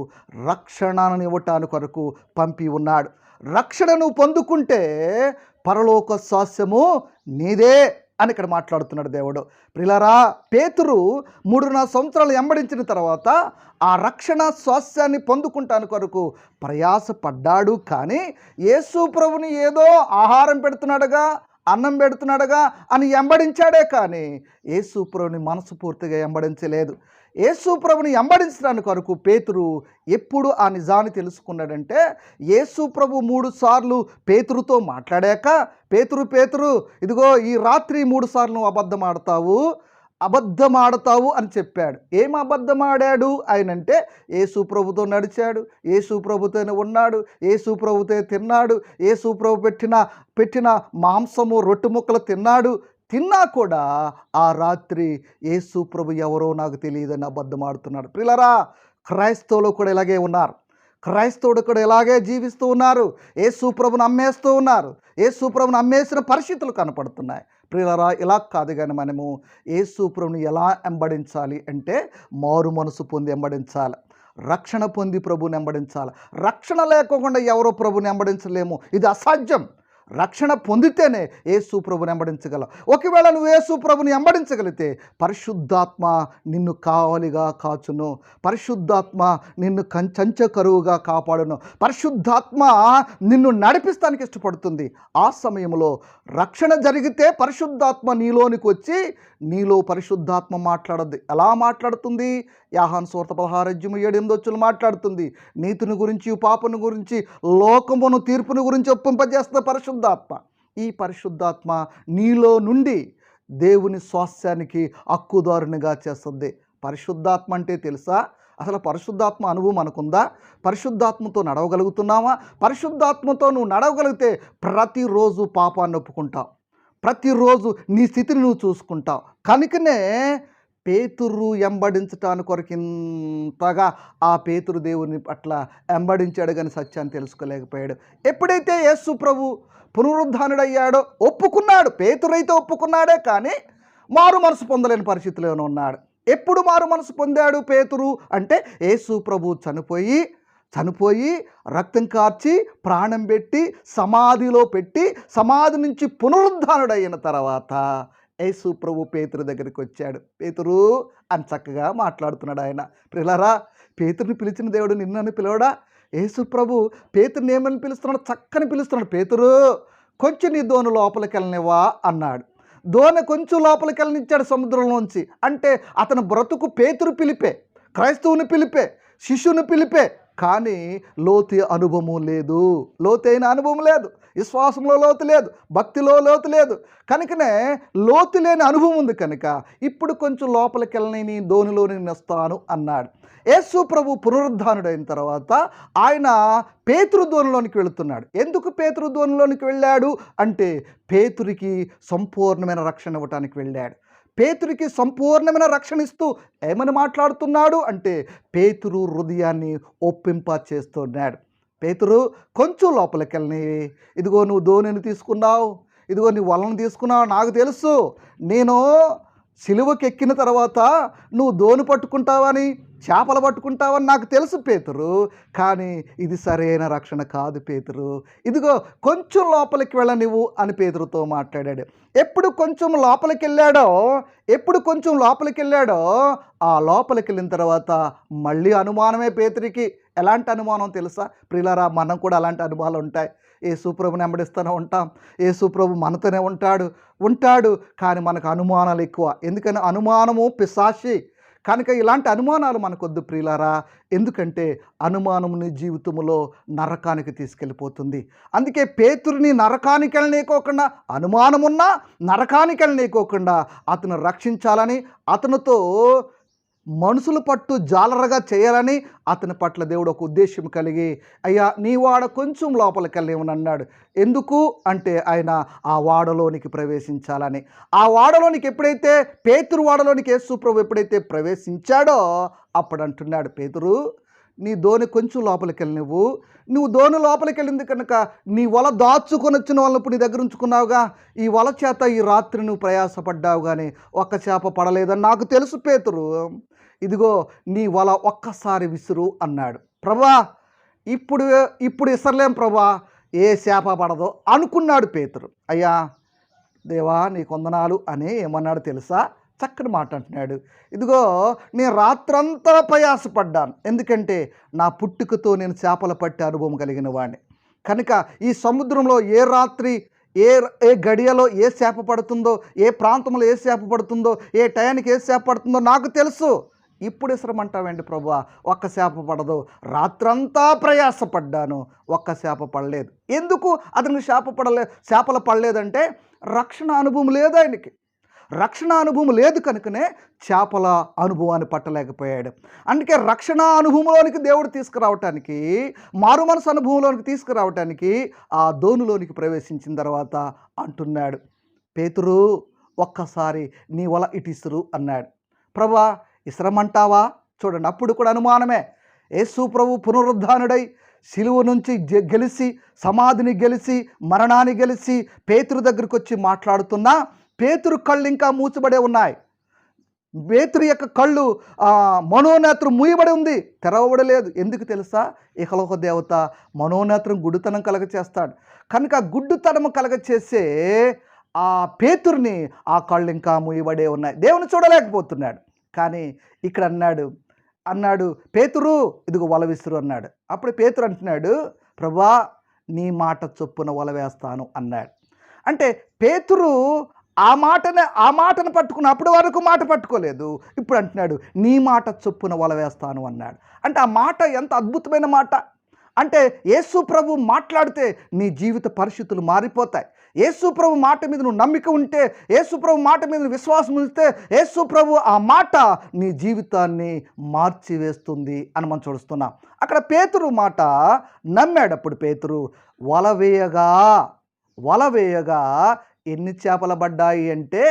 రక్షణను ఇవ్వటానికి కొరకు పంపి ఉన్నాడు. రక్షణను పొందుకుంటే పరలోక స్వాస్థ్యము నీదే అని ఇక్కడ మాట్లాడుతున్నాడు దేవుడు. ప్రియులారా, పేతురు 3.5 సంవత్సరాలు వెంబడించిన తర్వాత ఆ రక్షణ స్వాస్థ్యాన్ని పొందుకుంటాను కొరకు ప్రయాసపడ్డాడు. కానీ యేసు ప్రభుని ఏదో ఆహారం పెడుతున్నాడుగా, అన్నం పెడుతున్నాడుగా అని వెంబడించాడే కానీ యేసు ప్రభుని మనస్ఫూర్తిగా వెంబడించలేదు. యేసు ప్రభుని వెంబడించడానికి కొరకు పేతురు ఎప్పుడు ఆ నిజాన్ని తెలుసుకున్నాడంటే యేసు ప్రభు 3 సార్లు పేతురుతో మాట్లాడాక, పేతురు ఇదిగో ఈ రాత్రి 3 సార్లు నువ్వు అబద్ధం ఆడతావు అని చెప్పాడు. ఏం అబద్ధం ఆడాడు ఆయనంటే యేసు ప్రభుతో నడిచాడు, యేసు ప్రభుతోనే ఉన్నాడు, యేసు ప్రభుతో తిన్నాడు, యేసు ప్రభు పెట్టిన మాంసము రొట్టె ముక్కలు తిన్నా కూడా ఆ రాత్రి యేసు ప్రభు ఎవరో నాకు తెలియదని అబద్ధం ఆడుతున్నాడు. ప్రియులారా, క్రైస్తవులు కూడా ఇలాగే ఉన్నారు. క్రైస్తవుడు కూడా ఇలాగే జీవిస్తూ ఉన్నారు. యేసు ప్రభుని అమ్మేస్తూ ఉన్నారు. యేసు ప్రభుని అమ్మేసిన పరిస్థితులు కనపడుతున్నాయి. ప్రియులారా, ఇలా కాదు కానీ మనము యేసు ప్రభుని ఎలా వెంబడించాలి అంటే మారు మనసు పొంది వెంబడించాలి. రక్షణ పొంది ప్రభుని వెంబడించాలి. రక్షణ లేకుండా ఎవరో ప్రభుని వెంబడించలేము, ఇది అసాధ్యం. రక్షణ పొందితేనే యేసు ప్రభుని వెంబడించగలవు. ఒకవేళ నువ్వు యేసు ప్రభుని వెంబడించగలిగితే పరిశుద్ధాత్మ నిన్ను కావలిగా కాచును, పరిశుద్ధాత్మ నిన్ను కంచ కరువుగా కాపాడును, పరిశుద్ధాత్మ నిన్ను నడిపిస్తానికి ఇష్టపడుతుంది. ఆ సమయంలో రక్షణ జరిగితే పరిశుద్ధాత్మ నీలోనికి వచ్చి నీలో పరిశుద్ధాత్మ మాట్లాడద్దు. ఎలా మాట్లాడుతుంది? యోహాను సువార్త 16:7-8 మాట్లాడుతుంది. నీతిని గురించి, పాపను గురించి, లోకమును తీర్పును గురించి ఒప్పింపజేస్తుంది పరిశుద్ధాత్మ. ఈ పరిశుద్ధాత్మ నీలో నుండి దేవుని స్వాస్థ్యానికి హక్కుదారునిగా చేస్తుంది. పరిశుద్ధాత్మ అంటే తెలుసా? అసలు పరిశుద్ధాత్మ అనుభవం మనకుందా? పరిశుద్ధాత్మతో నడవగలుగుతున్నావా? పరిశుద్ధాత్మతో నువ్వు నడవగలిగితే ప్రతిరోజు పాపాన్ని ఒప్పుకుంటావు, ప్రతిరోజు నీ స్థితిని నువ్వు చూసుకుంటావు. కనుకనే పేతురు ఎంబడించటానికి కొరకు ఇంతగా ఆ పేతురు దేవుని పట్ల ఎంబడించాడు, కానీ సత్యాన్ని తెలుసుకోలేకపోయాడు. ఎప్పుడైతే యేసు ప్రభు పునరుద్ధానుడయ్యాడో ఒప్పుకున్నాడు. పేతురైతే ఒప్పుకున్నాడే, కానీ మారు మనసు పొందలేని పరిస్థితిలోనే ఉన్నాడు. ఎప్పుడు మారు మనసు పొందాడు పేతురు అంటే, యేసు ప్రభు చనిపోయి రక్తం కార్చి ప్రాణం పెట్టి సమాధిలో పెట్టి సమాధి నుంచి పునరుద్ధానుడైన తర్వాత యేసు ప్రభు పేతురు దగ్గరికి వచ్చాడు. పేతురు అని చక్కగా మాట్లాడుతున్నాడు ఆయన. ప్రియులారా, పేతురుని పిలిచిన దేవుడు నిన్నని పిలవడా? యేసు ప్రభు పేతురుని ఏమని పిలుస్తున్నాడు? చక్కని పిలుస్తున్నాడు. పేతురు, కొంచెం నీ దోణి లోపలికి వెళ్ళనివా అన్నాడు. దోణి కొంచెం లోపలికి వెళ్ళనిచ్చాడు సముద్రంలోంచి. అంటే అతని బ్రతుకు పేతురు పిలిపే, క్రైస్తవుని పిలిపే, శిష్యుని పిలిపే, కానీ లోతు అనుభవం లేదు, లోతైన అనుభవం లేదు, విశ్వాసంలో లోతు లేదు, భక్తిలో లోతు లేదు. కనుకనే లోతు లేని అనుభవం ఉంది. కనుక ఇప్పుడు కొంచెం లోపలికి వెళ్ళని నీ దోణిలో నేను వస్తాను అన్నాడు. యేసు ప్రభు పునరుద్ధానుడైన తర్వాత ఆయన పేతురు దోణిలోనికి వెళుతున్నాడు. ఎందుకు పేతురు దోణిలోనికి వెళ్ళాడు అంటే, పేతురికి సంపూర్ణమైన రక్షణ ఇవ్వటానికి వెళ్ళాడు. పేతురికి సంపూర్ణమైన రక్షణ ఇస్తూ ఏమని మాట్లాడుతున్నాడు అంటే, పేతురు హృదయాన్ని ఒప్పింప చేస్తున్నాడు. పేతురు, కొంచెం లోపలికి వెళ్ళని, ఇదిగో నువ్వు దోణిని తీసుకున్నావు, ఇదిగో నీ వలను తీసుకున్నావు, నాకు తెలుసు. నేను సిలువకి ఎక్కిన తర్వాత నువ్వు దోణి పట్టుకుంటావని, చేపలు పట్టుకుంటావని నాకు తెలుసు పేతురు, కానీ ఇది సరైన రక్షణ కాదు పేతురు, ఇదిగో కొంచెం లోపలికి వెళ్ళనివ్వు అని పేతురుతో మాట్లాడాడు. ఎప్పుడు కొంచెం లోపలికి వెళ్ళాడో ఆ లోపలికి వెళ్ళిన తర్వాత మళ్ళీ అనుమానమే పేతురికి. ఎలాంటి అనుమానం తెలుసా ప్రియులారా? మనం కూడా అలాంటి అనుభవాలు ఉంటాయి. యేసు ప్రభుని వెంబడిస్తూనే ఉంటాం, యేసు ప్రభు మనతోనే ఉంటాడు, కానీ మనకు అనుమానాలు ఎక్కువ. ఎందుకని అనుమానము పిశాచి. కనుక ఇలాంటి అనుమానాలు మనకొద్దు ప్రియులారా. ఎందుకంటే అనుమానం నీ జీవితంలో నరకానికి తీసుకెళ్ళిపోతుంది. అందుకే పేతురుని నరకానికి వెళ్ళనీకోకుండా, అనుమానమున్నా నరకానికి వెళ్ళనీకోకుండా అతను రక్షించాలని, అతనితో మనుషుల పట్టు జాలరగా చేయాలని అతని పట్ల దేవుడు ఒక ఉద్దేశం కలిగి, అయ్యా నీ వాడ కొంచెం లోపలికి వెళ్ళేమని అన్నాడు. ఎందుకు అంటే, ఆయన ఆ వాడలోనికి ప్రవేశించాలని. ఆ వాడలోనికి ఎప్పుడైతే పేతురు వాడలోనికి యేసు ప్రభు ఎప్పుడైతే ప్రవేశించాడో అప్పుడు అంటున్నాడు, పేతురు నీ దోణి కొంచెం లోపలికి వెళ్ళి నువ్వు దోణి లోపలికి వెళ్ళింది కనుక నీ వల దాచుకొని వచ్చిన వాళ్ళని ఇప్పుడు నీ దగ్గర ఉంచుకున్నావుగా, ఈ వల చేత ఈ రాత్రి నువ్వు ప్రయాసపడ్డావు, కానీ ఒక్క చేప పడలేదని నాకు తెలుసు పేతురు, ఇదిగో నీ వల ఒక్కసారి విసురు అన్నాడు. ప్రభా ఇప్పుడు ఇసరలేం ప్రభా, ఏ చేప పడదో అనుకున్నాడు పేతురు. అయ్యా దేవా నీ కొందనాలు అని ఏమన్నాడు తెలుసా? చక్కని మాట అంటున్నాడు, ఇదిగో నేను రాత్రంతా ప్రయాసపడ్డాను, ఎందుకంటే నా పుట్టుకతో నేను చేపలు పట్టే అనుభవం కలిగిన వాడిని. కనుక ఈ సముద్రంలో ఏ రాత్రి ఏ గడియలో ఏ చేప పడుతుందో, ఏ ప్రాంతంలో ఏ చేప పడుతుందో, ఏ టయానికి ఏ చేప పడుతుందో నాకు తెలుసు. ఇప్పుడు ఇసరమంటావేంటి ప్రభువా, ఒక్క చేప పడదు, రాత్రంతా ప్రయాసపడ్డాను, ఒక్క చేప పడలేదు. ఎందుకు అతనికి చేపలు పడలేదంటే రక్షణ అనుభవం లేదు ఆయనకి. రక్షణ అనుభవం లేదు కనుకనే చేపల అనుభవాన్ని పట్టలేకపోయాడు. అందుకే రక్షణ అనుభవంలోనికి దేవుడు తీసుకురావటానికి, మారు మనసు అనుభవంలోనికి తీసుకురావటానికి ఆ దోణిలోనికి ప్రవేశించిన తర్వాత అంటున్నాడు, పేతురు ఒక్కసారి నీ వల ఇటిసురు అన్నాడు. ప్రభా ఇసరమంటావా? చూడండి, అప్పుడు కూడా అనుమానమే. యేసు ప్రభు పునరుద్ధానుడై సిలువ నుంచి గెలిచి, సమాధిని గెలిచి, మరణాన్ని గెలిచి పేతురు దగ్గరికి వచ్చి మాట్లాడుతున్నా పేతురు కళ్ళు ఇంకా మూసిబడే ఉన్నాయి. పేతురు యొక్క కళ్ళు మనోనేత్రం మూయబడి ఉంది, తెరవబడలేదు. ఎందుకు తెలుసా? ఇహలోక దేవత మనోనేత్రం గుడ్డుతనం కలగచేస్తాడు. కనుక గుడ్డుతనం కలగచేసే ఆ పేతురుని ఆ కళ్ళు ఇంకా మూయబడే ఉన్నాయి, దేవుని చూడలేకపోతున్నాడు. కానీ ఇక్కడ అన్నాడు పేతురు ఇదిగో వల విసురు అన్నాడు. అప్పుడు పేతురు అంటున్నాడు, ప్రభా నీ మాట చొప్పున వల వేస్తాను అన్నాడు. అంటే పేతురు ఆ మాటను పట్టుకున్న అప్పటి వరకు మాట పట్టుకోలేదు. ఇప్పుడు అంటున్నాడు నీ మాట చొప్పున వల వేస్తాను అన్నాడు. అంటే ఆ మాట ఎంత అద్భుతమైన మాట అంటే, యేసు ప్రభు మాట్లాడితే నీ జీవిత పరిస్థితులు మారిపోతాయి. యేసు ప్రభు మాట మీద నువ్వు నమ్మిక ఉంటే, యేసు ప్రభు మాట మీద నువ్వు విశ్వాసం ఉంచితే, యేసు ప్రభు ఆ మాట నీ జీవితాన్ని మార్చివేస్తుంది అని మనం చూస్తున్నాం. అక్కడ పేతురు మాట నమ్మాడు. అప్పుడు పేతురు వల వేయగా ఎన్ని చేపలు పడ్డాయి అంటే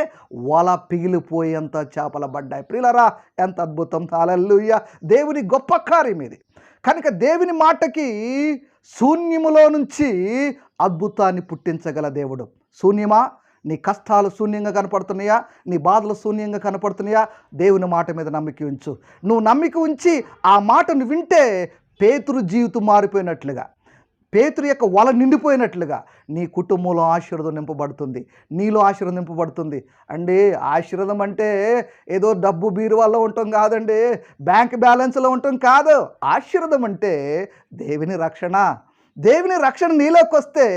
వల పిగిలిపోయేంత చేపలు పడ్డాయి. ప్రియులారా, ఎంత అద్భుతం! హల్లెలూయా! దేవుని గొప్ప కార్యం ఇది. కనుక దేవుని మాటకి శూన్యములో నుంచి అద్భుతాన్ని పుట్టించగల దేవుడు. శూన్యమా? నీ కష్టాలు శూన్యంగా కనపడుతున్నాయా? నీ బాధలు శూన్యంగా కనపడుతున్నాయా? దేవుని మాట మీద నమ్మిక ఉంచు. నువ్వు నమ్మిక ఉంచి ఆ మాటను వింటే పేతురు జీవితం మారిపోయినట్లుగా, పేతురు యొక్క వల నిండిపోయినట్లుగా నీ కుటుంబంలో ఆశీర్వాదం నింపబడుతుంది, నీలో ఆశీర్వాదం నింపబడుతుంది. అండి, ఆశీర్వాదం అంటే ఏదో డబ్బు బీరువాలో ఉండటం కాదండి, బ్యాంక్ బ్యాలెన్స్లో ఉండటం కాదు. ఆశీర్వాదం అంటే దేవుని రక్షణ. దేవుని రక్షణ నీలోకి వస్తే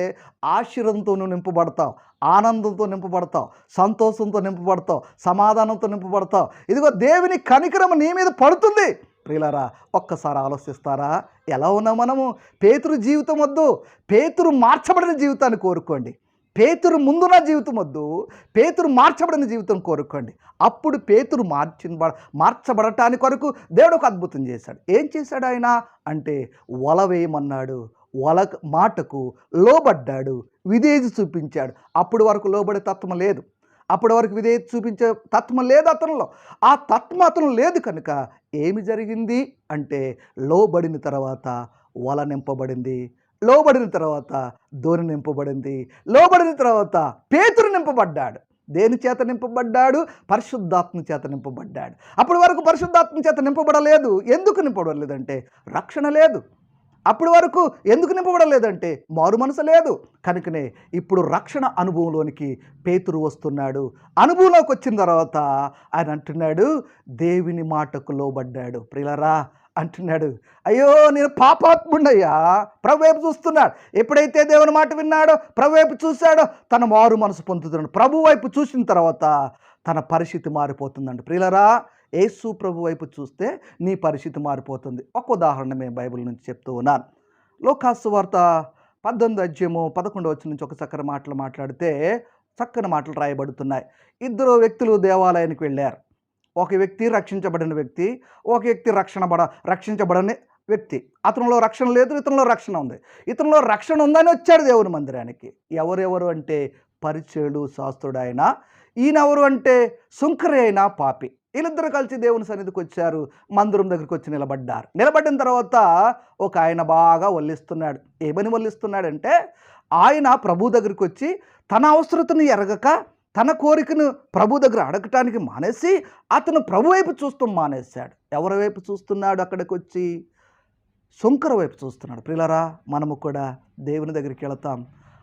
ఆశీర్వాదంతో నువ్వు నింపబడతావు, ఆనందంతో నింపబడతావు, సంతోషంతో నింపబడతావు, సమాధానంతో నింపబడతావు. ఇదిగో దేవుని కనికరం నీ మీద పడుతుంది. ప్రియులారా, ఒక్కసారి ఆలోచిస్తారా? ఎలా ఉన్నాం మనము? పేతురు జీవితం వద్దు, పేతురు మార్చబడిన జీవితాన్ని కోరుకోండి. పేతురు ముందున్న జీవితం వద్దు, పేతురు మార్చబడిన జీవితం కోరుకోండి. అప్పుడు పేతురు మార్చబడటానికి కొరకు దేవుడు ఒక అద్భుతం చేశాడు. ఏం చేశాడు ఆయన అంటే, వల వేయమన్నాడు, వల మాటకు లోబడ్డాడు, విధేయత చూపించాడు. అప్పుడు వరకు లోబడే తత్వం లేదు, అప్పటి వరకు విధేయత చూపించే తత్వం లేదు అతనిలో. ఆ తత్వం అతను లేదు కనుక ఏమి జరిగింది అంటే, లోబడిన తర్వాత వల నింపబడింది, లోబడిన తర్వాత ధోని నింపబడింది, లోబడిన తర్వాత పేతురు నింపబడ్డాడు. దేని చేత నింపబడ్డాడు? పరిశుద్ధాత్మ చేత నింపబడ్డాడు. అప్పటి వరకు పరిశుద్ధాత్మ చేత నింపబడలేదు. ఎందుకు నింపబడలేదంటే రక్షణ లేదు. అప్పటి వరకు ఎందుకు నింపబడలేదంటే మారు మనసు లేదు. కనుకనే ఇప్పుడు రక్షణ అనుభవంలోనికి పేతురు వస్తున్నాడు. అనుభవంలోకి వచ్చిన తర్వాత ఆయన అంటున్నాడు, దేవుని మాటకు లోబడ్డాడు. ప్రియులారా, అంటున్నాడు, అయ్యో నేను పాపాత్ముడయ్యా. ప్రభు వైపు చూస్తున్నాడు. ఎప్పుడైతే దేవుని మాట విన్నాడో, ప్రభు వైపు చూశాడో, తన మారు మనసు పొందుతున్నాడు. ప్రభు వైపు చూసిన తర్వాత తన పరిస్థితి మారిపోతుందండి. ప్రియులారా, యేసు ప్రభు వైపు చూస్తే నీ పరిస్థితి మారిపోతుంది. ఒక ఉదాహరణ మేము బైబిల్ నుంచి చెప్తూ ఉన్నాను. లోకాసు వార్త 18:11 నుంచి ఒక చక్కని మాటలు మాట్లాడితే చక్కని మాటలు రాయబడుతున్నాయి. ఇద్దరు వ్యక్తులు దేవాలయానికి వెళ్ళారు. ఒక వ్యక్తి రక్షించబడిన వ్యక్తి, ఒక వ్యక్తి రక్షించబడని వ్యక్తి. అతనిలో రక్షణ లేదు, ఇతనిలో రక్షణ ఉంది. ఇతనిలో రక్షణ ఉందని వచ్చాడు దేవుని మందిరానికి. ఎవరెవరు అంటే పరిచయుడు, శాస్త్రుడు ఆయన. ఈయనెవరు అంటే సుంకరి అయిన పాపి. వీళ్ళిద్దరు కలిసి దేవుని సన్నిధికి వచ్చారు. మందిరం దగ్గరికి వచ్చి నిలబడ్డారు. నిలబడిన తర్వాత ఒక ఆయన బాగా వల్లిస్తున్నాడు. ఏమని వల్లిస్తున్నాడంటే, ఆయన ప్రభు దగ్గరికి వచ్చి తన అవసరతను ఎరగక, తన కోరికను ప్రభు దగ్గర అడగటానికి మానేసి అతను ప్రభు వైపు చూస్తాం మానేశాడు. ఎవరి వైపు చూస్తున్నాడు? అక్కడికి వచ్చి సుంకర వైపు చూస్తున్నాడు. ప్రియులారా, మనము కూడా దేవుని దగ్గరికి వెళతాం,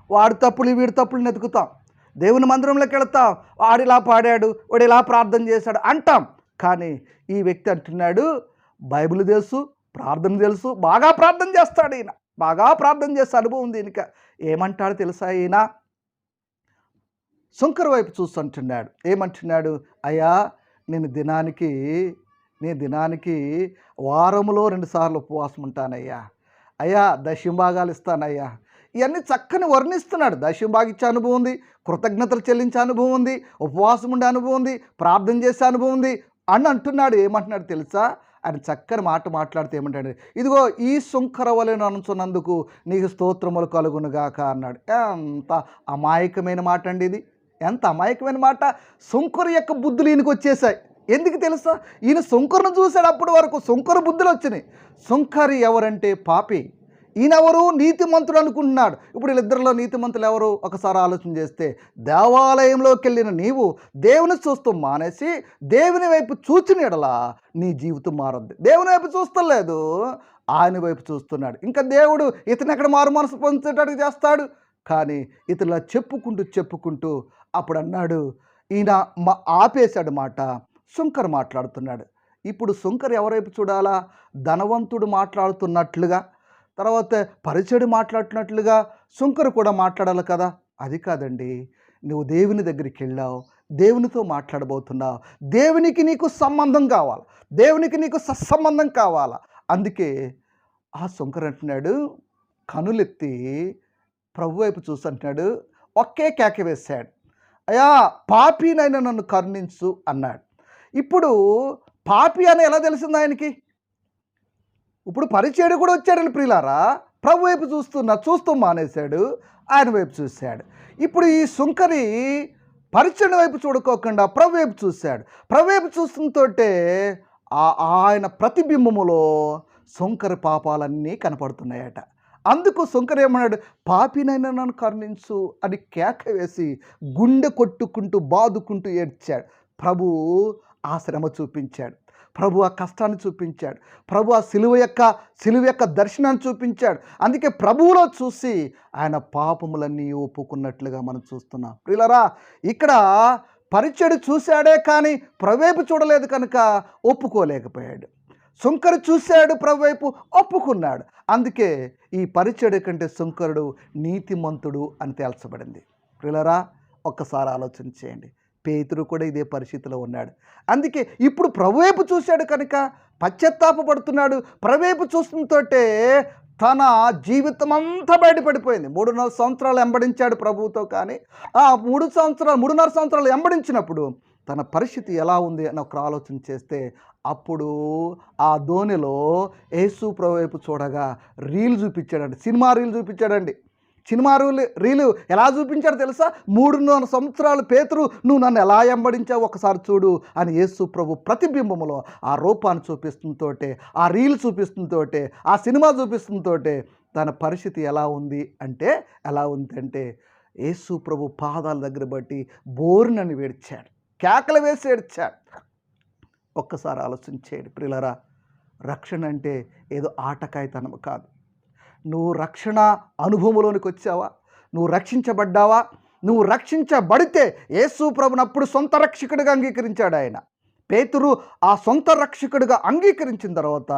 వాడి తప్పులు వీడి తప్పులు వెతుకుతాం. దేవుని మందిరంలోకి వెళతాం, వాడు ఇలా పాడాడు, వాడు ఇలా ప్రార్థన చేశాడు అంటాం. కానీ ఈ వ్యక్తి అంటున్నాడు, బైబిల్ తెలుసు, ప్రార్థన తెలుసు, బాగా ప్రార్థన చేస్తాడు ఈయన, బాగా ప్రార్థన చేసే అనుభవం ఉంది ఈయనక. ఏమంటాడు తెలుసా? ఈయన సుంకర వైపు చూస్తుంటున్నాడు. ఏమంటున్నాడు? అయ్యా, నేను దినానికి వారంలో 2 సార్లు ఉపవాసం ఉంటానయ్యా. అయ్యా, దశంభాగాలు ఇస్తానయ్యా. ఇవన్నీ చక్కని వర్ణిస్తున్నాడు. దశంభాగం ఇచ్చే అనుభవం ఉంది, కృతజ్ఞతలు చెల్లించే అనుభవం ఉంది, ఉపవాసం ఉండే అనుభవం ఉంది, ప్రార్థన చేసే అనుభవం ఉంది అని అంటున్నాడు. ఏమంటున్నాడు తెలుసా? ఆయన చక్కని మాట మాట్లాడితే ఏమంటాడు? ఇదిగో ఈ సుంకర వలె అనుచున్నందుకు నీకు స్తోత్రములు కలుగునుగాక అన్నాడు. ఎంత అమాయకమైన మాట అండి ఇది! ఎంత అమాయకమైన మాట! సుంకరు యొక్క బుద్ధులు ఈయనకు వచ్చేసాయి. ఎందుకు తెలుసా? ఈయన సుంకరును చూశాడు. అప్పటి వరకు సుంకరు బుద్ధులు వచ్చినాయి. సుంకరి ఎవరంటే పాపి. ఈయనెవరు? నీతిమంతుడు అనుకుంటున్నాడు. ఇప్పుడు వీళ్ళిద్దరిలో నీతిమంతులు ఎవరు? ఒకసారి ఆలోచన చేస్తే, దేవాలయంలోకి వెళ్ళిన నీవు దేవుని చూస్తూ మానేసి దేవుని వైపు చూచిన ఎడల నీ జీవితం మారద్దు. దేవుని వైపు చూస్తలేదు, ఆయన వైపు చూస్తున్నాడు. ఇంకా దేవుడు ఇతను ఎక్కడ మారు మనసు పొందేటట్టు చేస్తాడు. కానీ ఇతరులా చెప్పుకుంటూ అప్పుడు అన్నాడు, ఈయన ఆపేశాడు మాట. సుంకర్ మాట్లాడుతున్నాడు. ఇప్పుడు సుంకర్ ఎవరైపు చూడాలా? ధనవంతుడు మాట్లాడుతున్నట్లుగా, తర్వాత పరిచయుడు మాట్లాడుతున్నట్లుగా సుంకరు కూడా మాట్లాడాలి కదా. అది కాదండి. నువ్వు దేవుని దగ్గరికి వెళ్ళావు, దేవునితో మాట్లాడబోతున్నావు, దేవునికి నీకు సంబంధం కావాలి, దేవునికి నీకు సత్సంబంధం కావాలా. అందుకే ఆ సుంకరు అంటున్నాడు, కనులెత్తి ప్రభు వైపు చూసి అంటున్నాడు, ఒకే కేక వేశాడు, అయ్యా పాపినైనా నన్ను కరుణించు అన్నాడు. ఇప్పుడు పాపి అని ఎలా తెలిసింది ఆయనకి? ఇప్పుడు పరిచయుడు కూడా వచ్చాడని ప్రియులారా, ప్రభు వైపు చూస్తూ మానేశాడు, ఆయన వైపు చూశాడు. ఇప్పుడు ఈ సుంకరి పరిచయుడి వైపు చూడుకోకుండా ప్రభు వైపు చూశాడు. ప్రభు వైపు చూస్తుంటే ఆయన ప్రతిబింబములో సుంకరి పాపాలన్నీ కనపడుతున్నాయట. అందుకు సుంకరి ఏమన్నాడు, పాపినైనా నన్ను కరుణించు అని కేక వేసి గుండె కొట్టుకుంటూ బాదుకుంటూ ఏడ్చాడు. ప్రభు ఆ శ్రమ చూపించాడు, ప్రభు ఆ కష్టాన్ని చూపించాడు, ప్రభు ఆ సిలువ యొక్క దర్శనాన్ని చూపించాడు. అందుకే ప్రభువులో చూసి ఆయన పాపములన్నీ ఒప్పుకున్నట్లుగా మనం చూస్తున్నాం. ప్రియులారా, ఇక్కడ పరిచయుడు చూశాడే కానీ ప్రభు వైపు చూడలేదు కనుక ఒప్పుకోలేకపోయాడు. సుంకరు చూశాడు, ప్రభు వైపు ఒప్పుకున్నాడు. అందుకే ఈ పరిచయుడి కంటే సుంకరుడు నీతిమంతుడు అని తేల్చబడింది. ప్రియులారా, ఒక్కసారి ఆలోచన చేయండి. పేతురు కూడా ఇదే పరిస్థితిలో ఉన్నాడు. అందుకే ఇప్పుడు ప్రభు వైపు చూశాడు కనుక పశ్చాత్తాపపడుతున్నాడు. ప్రభు వైపు చూస్తుంటే తన జీవితం అంతా బయటపడిపోయింది. 3.5 సంవత్సరాలు వెంబడించాడు ప్రభువుతో. కానీ ఆ 3.5 సంవత్సరాలు వెంబడించినప్పుడు తన పరిస్థితి ఎలా ఉంది అని ఒక ఆలోచన చేస్తే అప్పుడు ఆ ధోనిలో యేసు ప్రభు వైపు చూడగా రీల్ చూపించాడండి, సినిమా రీల్ చూపించాడండి. సినిమా రీలు ఎలా చూపించాడో తెలుసా? 3.5 సంవత్సరాలు పేతురు నువ్వు నన్ను ఎలా వెంబడించావు ఒకసారి చూడు అని యేసు ప్రభు ప్రతిబింబములో ఆ రూపాన్ని చూపిస్తుంటే, ఆ రీల్ చూపిస్తుంటే, ఆ సినిమా చూపిస్తుంటే తన పరిస్థితి ఎలా ఉంది అంటే యేసు ప్రభు పాదాల దగ్గర బట్టి బోరునని వేడ్చాడు, కేకలు వేసి ఏడ్చాడు. ఒక్కసారి ఆలోచించేయండి ప్రియులారా, రక్షణ అంటే ఏదో ఆటకాయితనం కాదు. నువ్వు రక్షణ అనుభవంలోనికి వచ్చావా? నువ్వు రక్షించబడ్డావా? నువ్వు రక్షించబడితే యేసు ప్రభుని అప్పుడు సొంత రక్షకుడిగా అంగీకరించాడు ఆయన. పేతురు ఆ సొంత రక్షకుడిగా అంగీకరించిన తర్వాత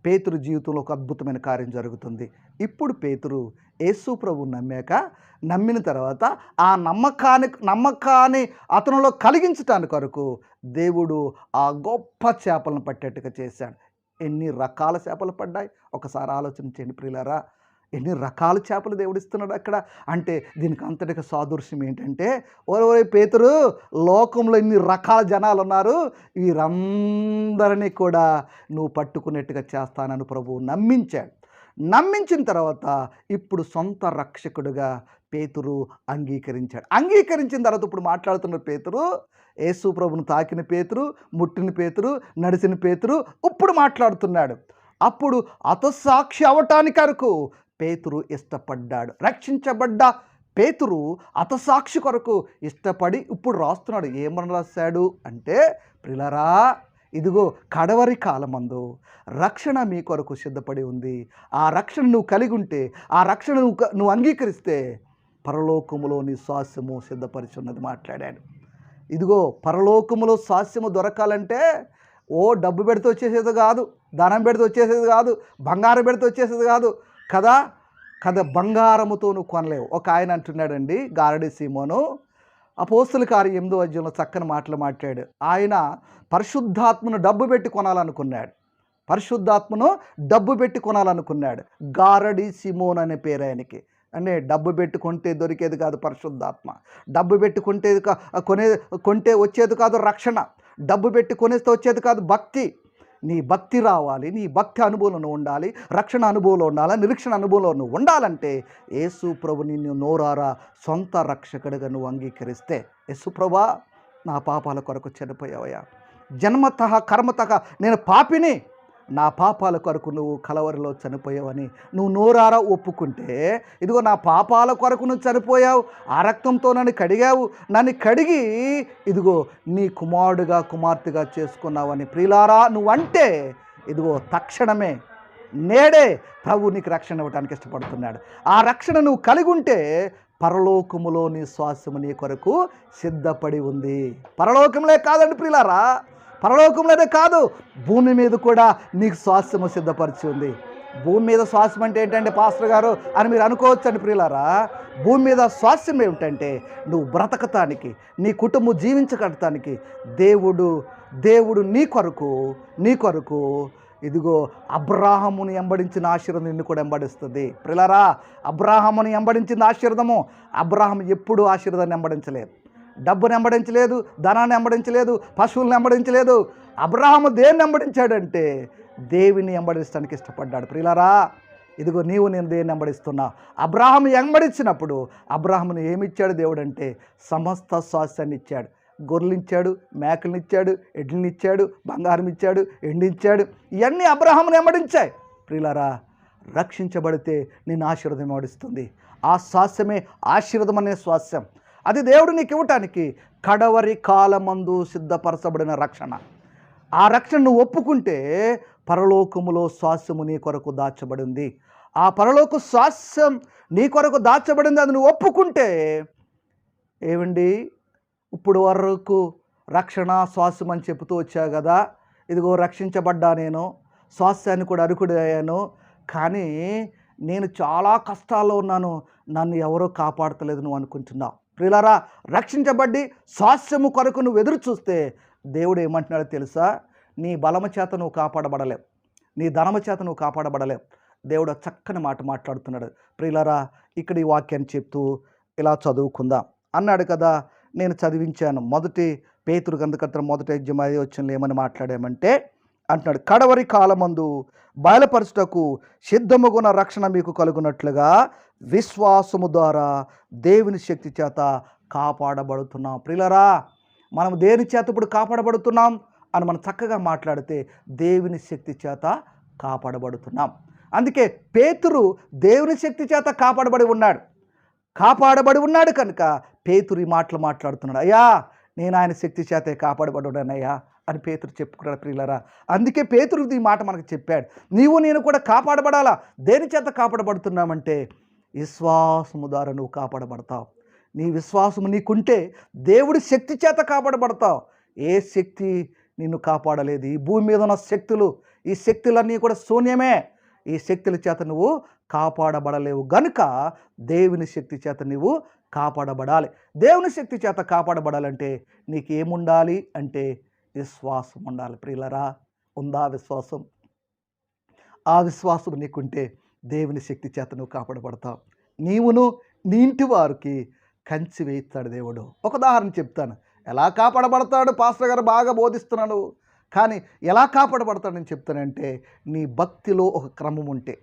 పేతురు జీవితంలో ఒక అద్భుతమైన కార్యం జరుగుతుంది. ఇప్పుడు పేతురు యేసు ప్రభుని నమ్మిన తర్వాత ఆ నమ్మకాన్ని అతనిలో కలిగించటానికి కొరకు దేవుడు ఆ గొప్ప చేపలను పట్టేట్టుగా చేశాడు. ఎన్ని రకాల చేపలు పడ్డాయి ఒకసారి ఆలోచించండి ప్రియులారా. ఎన్ని రకాల చేపలు దేవుడు ఇస్తున్నాడు అక్కడ అంటే దీనికి అంతటికి సాదృశ్యం ఏంటంటే, ఓరే పేతురు, లోకంలో ఇన్ని రకాల జనాలు ఉన్నారు, వీరందరినీ కూడా నువ్వు పట్టుకునేట్టుగా చేస్తానని ప్రభువు నమ్మించాడు. నమ్మించిన తర్వాత ఇప్పుడు సొంత రక్షకుడుగా పేతురు అంగీకరించాడు. అంగీకరించిన తర్వాత ఇప్పుడు మాట్లాడుతున్న పేతురు, యేసు ప్రభును తాకిన పేతురు, ముట్టిన పేతురు, నడిచిన పేతురు ఇప్పుడు మాట్లాడుతున్నాడు. అప్పుడు హతసాక్షి అవటానికి కొరకు పేతురు ఇష్టపడ్డాడు. రక్షించబడ్డ పేతురు హతసాక్షి కొరకు ఇష్టపడి ఇప్పుడు రాస్తున్నాడు. ఏమని రాశాడు అంటే, ప్రియులారా, ఇదిగో కడవరి కాలమందు రక్షణ మీ కొరకు సిద్ధపడి ఉంది. ఆ రక్షణ నువ్వు కలిగి ఉంటే, ఆ రక్షణ నువ్వు అంగీకరిస్తే పరలోకములో నీ స్వాస్యము సిద్ధపరిచి ఉన్నది మాట్లాడాడు. ఇదిగో పరలోకములో స్వాస్యము దొరకాలంటే డబ్బు పెడితే వచ్చేసేది కాదు, ధనం పెడితే వచ్చేసేది కాదు, బంగారం పెడితే వచ్చేసేది కాదు కదా. బంగారముతో నువ్వు కొనలేవు. ఒక ఆయన అంటున్నాడండి, గారడి సీమోను, అపోస్తుల కార్యం 8వ అధ్యాయంలో చక్కని మాటలు మాట్లాడు. ఆయన పరిశుద్ధాత్మను డబ్బు పెట్టి కొనాలనుకున్నాడు. గారడి సీమోన్ అనే పేరు ఆయనకి. అంటే డబ్బు పెట్టి కొంటే దొరికేది కాదు పరిశుద్ధాత్మ. డబ్బు పెట్టి కొంటే వచ్చేది కాదు రక్షణ. డబ్బు పెట్టి కొనేస్తే వచ్చేది కాదు భక్తి. నీ భక్తి రావాలి, నీ భక్తి అనుభవంలో ఉండాలి, రక్షణ అనుభవంలో ఉండాలి, నిరీక్షణ అనుభవంలో నువ్వు ఉండాలంటే యేసు ప్రభు నిన్ను నోరారా సొంత రక్షకుడిగా నువ్వు అంగీకరిస్తే, యేసు ప్రభా నా పాపాల కొరకు చనిపోయావయ్యా, జన్మతః కర్మతః నేను పాపిని, నా పాపాల కొరకు నువ్వు కలవరిలో చనిపోయావని నువ్వు నోరారా ఒప్పుకుంటే, ఇదిగో నా పాపాల కొరకు నువ్వు చనిపోయావు, ఆ రక్తంతో నన్ను కడిగావు, నన్ను కడిగి ఇదిగో నీ కుమారుడుగా కుమార్తెగా చేసుకున్నావని ప్రియులారా నువ్వంటే, ఇదిగో తక్షణమే నేడే ప్రభు నీకు రక్షణ ఇవ్వడానికి ఇష్టపడుతున్నాడు. ఆ రక్షణ నువ్వు కలిగి ఉంటే పరలోకములో నీ శ్వాసము నీ కొరకు సిద్ధపడి ఉంది. పరలోకంలో కాదండి ప్రియులారా, పరలోకంలోనే కాదు, భూమి మీద కూడా నీకు స్వాస్థ్యము సిద్ధపరిచి ఉంది. భూమి మీద స్వాస్థ్యం అంటే ఏంటంటే పాస్టర్ గారు అని మీరు అనుకోవచ్చండి ప్రియులారా. భూమి మీద స్వాస్థ్యం ఏమిటంటే నువ్వు బ్రతకటానికి, నీ కుటుంబం జీవించగలటానికి దేవుడు నీ కొరకు ఇదిగో అబ్రాహాముని వెంబడించిన ఆశీర్వాదం నిన్ను కూడా వెంబడిస్తుంది. ప్రియులారా, అబ్రాహాముని వెంబడించిన ఆశీర్వాదము. అబ్రాహాం ఎప్పుడూ ఆశీర్వాదాన్ని వెంబడించలేదు, డబ్బుని వెంబడించలేదు, ధనాన్ని వెంబడించలేదు, పశువులను వెంబడించలేదు. అబ్రాహాము దేన్ని వెంబడించాడంటే దేవుని వెంబడించడానికి ఇష్టపడ్డాడు. ప్రియులారా, ఇదిగో నీవు నేను దేన్ని వెంబడిస్తున్నా? అబ్రాహాము వెంబడించినప్పుడు అబ్రాహామును ఏమిచ్చాడు దేవుడు అంటే సమస్త స్వాస్థ్యాన్ని ఇచ్చాడు. గొర్రెలు ఇచ్చాడు, మేకలను ఇచ్చాడు, ఎడ్లను ఇచ్చాడు, బంగారం ఇచ్చాడు, ఎండిచ్చాడు. ఇవన్నీ అబ్రాహామును వెంబడించాయి. ప్రియులారా, రక్షించబడితే నేను ఆశీర్వాదం వెంబడిస్తుంది. ఆ స్వాస్థ్యమే ఆశీర్వాదం అనే స్వాస్థ్యం. అది దేవుడు నీకు ఇవ్వటానికి కడవరి కాలమందు సిద్ధపరచబడిన రక్షణ. ఆ రక్షణ నువ్వు ఒప్పుకుంటే పరలోకములో స్వాస్థ్యము నీ కొరకు దాచబడింది. ఆ పరలోక స్వాస్థ్యం నీ కొరకు దాచబడింది. అది నువ్వు ఒప్పుకుంటే ఏమండి, ఇప్పుడు వరకు రక్షణ స్వాస్థ్యం అని చెబుతూ వచ్చావు కదా, ఇదిగో రక్షించబడ్డా, నేను స్వాస్థ్యాన్ని కూడా అర్హుడయ్యాను, కానీ నేను చాలా కష్టాల్లో ఉన్నాను, నన్ను ఎవరో కాపాడతలేదు నువ్వు అనుకుంటున్నావు. ప్రియులారా, రక్షించబడి స్వాస్థ్యము కొరకు నువ్వు ఎదురు చూస్తే దేవుడు ఏమంటున్నాడో తెలుసా? నీ బలము చేత నువ్వు కాపాడబడలేవు, నీ ధనము చేత నువ్వు కాపాడబడలేవు. దేవుడు చక్కని మాట మాట్లాడుతున్నాడు. ప్రియులారా, ఇక్కడ ఈ వాక్యాన్ని చెప్తూ ఇలా చదువుకుందాం అన్నాడు కదా. నేను చదివించాను. మొదటి పేతురు గ్రంథకర్త 1:5 ఏమని మాట్లాడామంటే అంటున్నాడు, కడవరి కాలమందు బయలుపరచుటకు సిద్ధముగున రక్షణ మీకు కలుగునట్లుగా విశ్వాసము ద్వారా దేవుని శక్తి చేత కాపాడబడుతున్నాం. ప్రియులారా, మనం దేని చేత ఇప్పుడు కాపాడబడుతున్నాం అని మనం చక్కగా మాట్లాడితే దేవుని శక్తి చేత కాపాడబడుతున్నాం. అందుకే పేతురు దేవుని శక్తి చేత కాపాడబడి ఉన్నాడు కనుక పేతురు ఈ మాటలు మాట్లాడుతున్నాడు. అయ్యా, నేను ఆయన శక్తి చేతే కాపాడబడున్నానయ్యా అని పేతురు చెప్పుకున్నాడు. ప్రియులారా, అందుకే పేతురు ఈ మాట మనకు చెప్పాడు. నీవు నేను కూడా కాపాడబడాలా. దేని చేత కాపాడబడుతున్నామంటే విశ్వాసము ద్వారా నువ్వు కాపాడబడతావు. నీ విశ్వాసము నీకుంటే దేవుడి శక్తి చేత కాపాడబడతావు. ఏ శక్తి నిన్ను కాపాడలేదు. ఈ భూమి మీద ఉన్న శక్తులు, ఈ శక్తులన్నీ కూడా శూన్యమే. ఈ శక్తుల చేత నువ్వు కాపాడబడలేవు గనుక దేవుని శక్తి చేత నువ్వు కాపాడబడాలి. దేవుని శక్తి చేత కాపాడబడాలంటే నీకు ఏముండాలి అంటే విశ్వాసం ఉండాలి. ప్రియులరా, ఉందా విశ్వాసం? ఆ విశ్వాసం నీకుంటే దేవుని శక్తి చేత నువ్వు కాపాడబడతావు. నీవును నీ ఇంటి వారికి కంచి వేయిస్తాడు దేవుడు. ఒక ఉదాహరణ చెప్తాను. ఎలా కాపాడబడతాడు? పాస్టర్ గారు బాగా బోధిస్తున్నాడు, కానీ ఎలా కాపాడబడతాడని చెప్తానంటే నీ భక్తిలో ఒక క్రమం ఉంటే,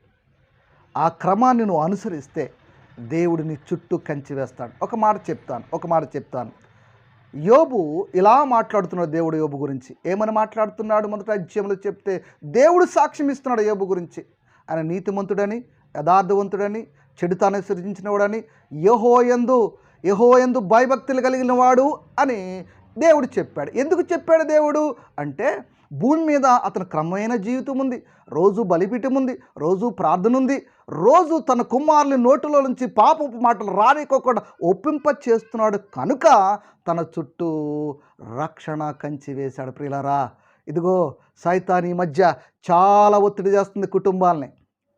ఆ క్రమాన్ని నువ్వు అనుసరిస్తే దేవుడు నీ చుట్టూ కంచి వేస్తాడు. ఒక మాట చెప్తాను. యోబు ఇలా మాట్లాడుతున్నాడు దేవుడు యోబు గురించి. ఏమని మాట్లాడుతున్నాడు? మొదటి అధ్యాయంలో చెప్తే దేవుడు సాక్ష్యం ఇస్తున్నాడు యోబు గురించి. ఆయన నీతిమంతుడని, యథార్థవంతుడని, చెడుతాన్ని సృజించినవాడని, యెహోవాయందు భయభక్తులు కలిగిన వాడు అని దేవుడు చెప్పాడు. ఎందుకు చెప్పాడు దేవుడు అంటే, భూమి మీద అతని క్రమమైన జీవితం ఉంది, రోజు బలిపీఠం ఉంది, రోజు ప్రార్థన ఉంది, రోజు తన కుమారుని నోటిలో నుంచి పాపపు మాటలు రానికోకుండా ఒప్పింప చేస్తున్నాడు కనుక తన చుట్టూ రక్షణ కంచి వేశాడు. ప్రియులారా, ఇదిగో సైతాన్ ఈ మధ్య చాలా ఒత్తిడి చేస్తుంది కుటుంబాలని,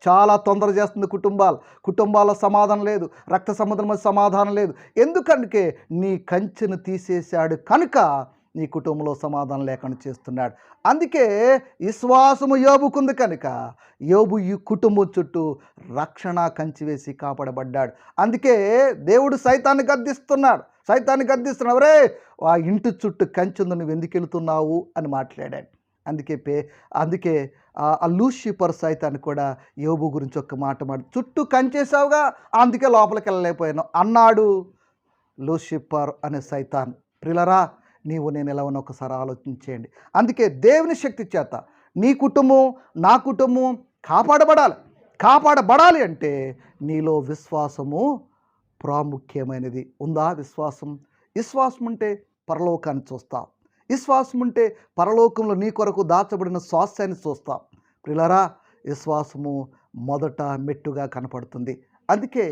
చాలా తొందర చేస్తుంది కుటుంబాల సమాధానం లేదు, రక్త సంబంధం సమాధానం లేదు. ఎందుకంటే నీ కంచెను తీసేశాడు కనుక నీ కుటుంబంలో సమాధానం లేకుండా చేస్తున్నాడు. అందుకే విశ్వాసము యోబుకుంది కనుక యోబు ఈ కుటుంబం చుట్టూ రక్షణ కంచి వేసి కాపాడబడ్డాడు. అందుకే దేవుడు సైతాన్ని గద్దిస్తున్నాడు. రే, ఆ ఇంటి చుట్టూ కంచె ఉంది, నువ్వు ఎందుకు వెళుతున్నావు అని మాట్లాడాడు. అందుకే ఆ లూసిఫర్ సైతాన్ని కూడా యోబు గురించి ఒక్క మాట చుట్టూ కంచేసావుగా, అందుకే లోపలికి వెళ్ళలేకపోయాను అన్నాడు లూసిఫర్ అనే సైతాన్. ప్రియులారా, నీవు నేను ఎలా ఉన్నా ఒకసారి ఆలోచించేయండి. అందుకే దేవుని శక్తి చేత నీ కుటుంబం, నా కుటుంబం కాపాడబడాలి అంటే నీలో విశ్వాసము ప్రాముఖ్యమైనది. ఉందా విశ్వాసం? విశ్వాసం ఉంటే పరలోకాన్ని చూస్తావు. విశ్వాసం ఉంటే పరలోకంలో నీ కొరకు దాచబడిన స్వాస్థ్యాన్ని చూస్తావు. ప్రియులారా, విశ్వాసము మొదట మెట్టుగా కనపడుతుంది. అందుకే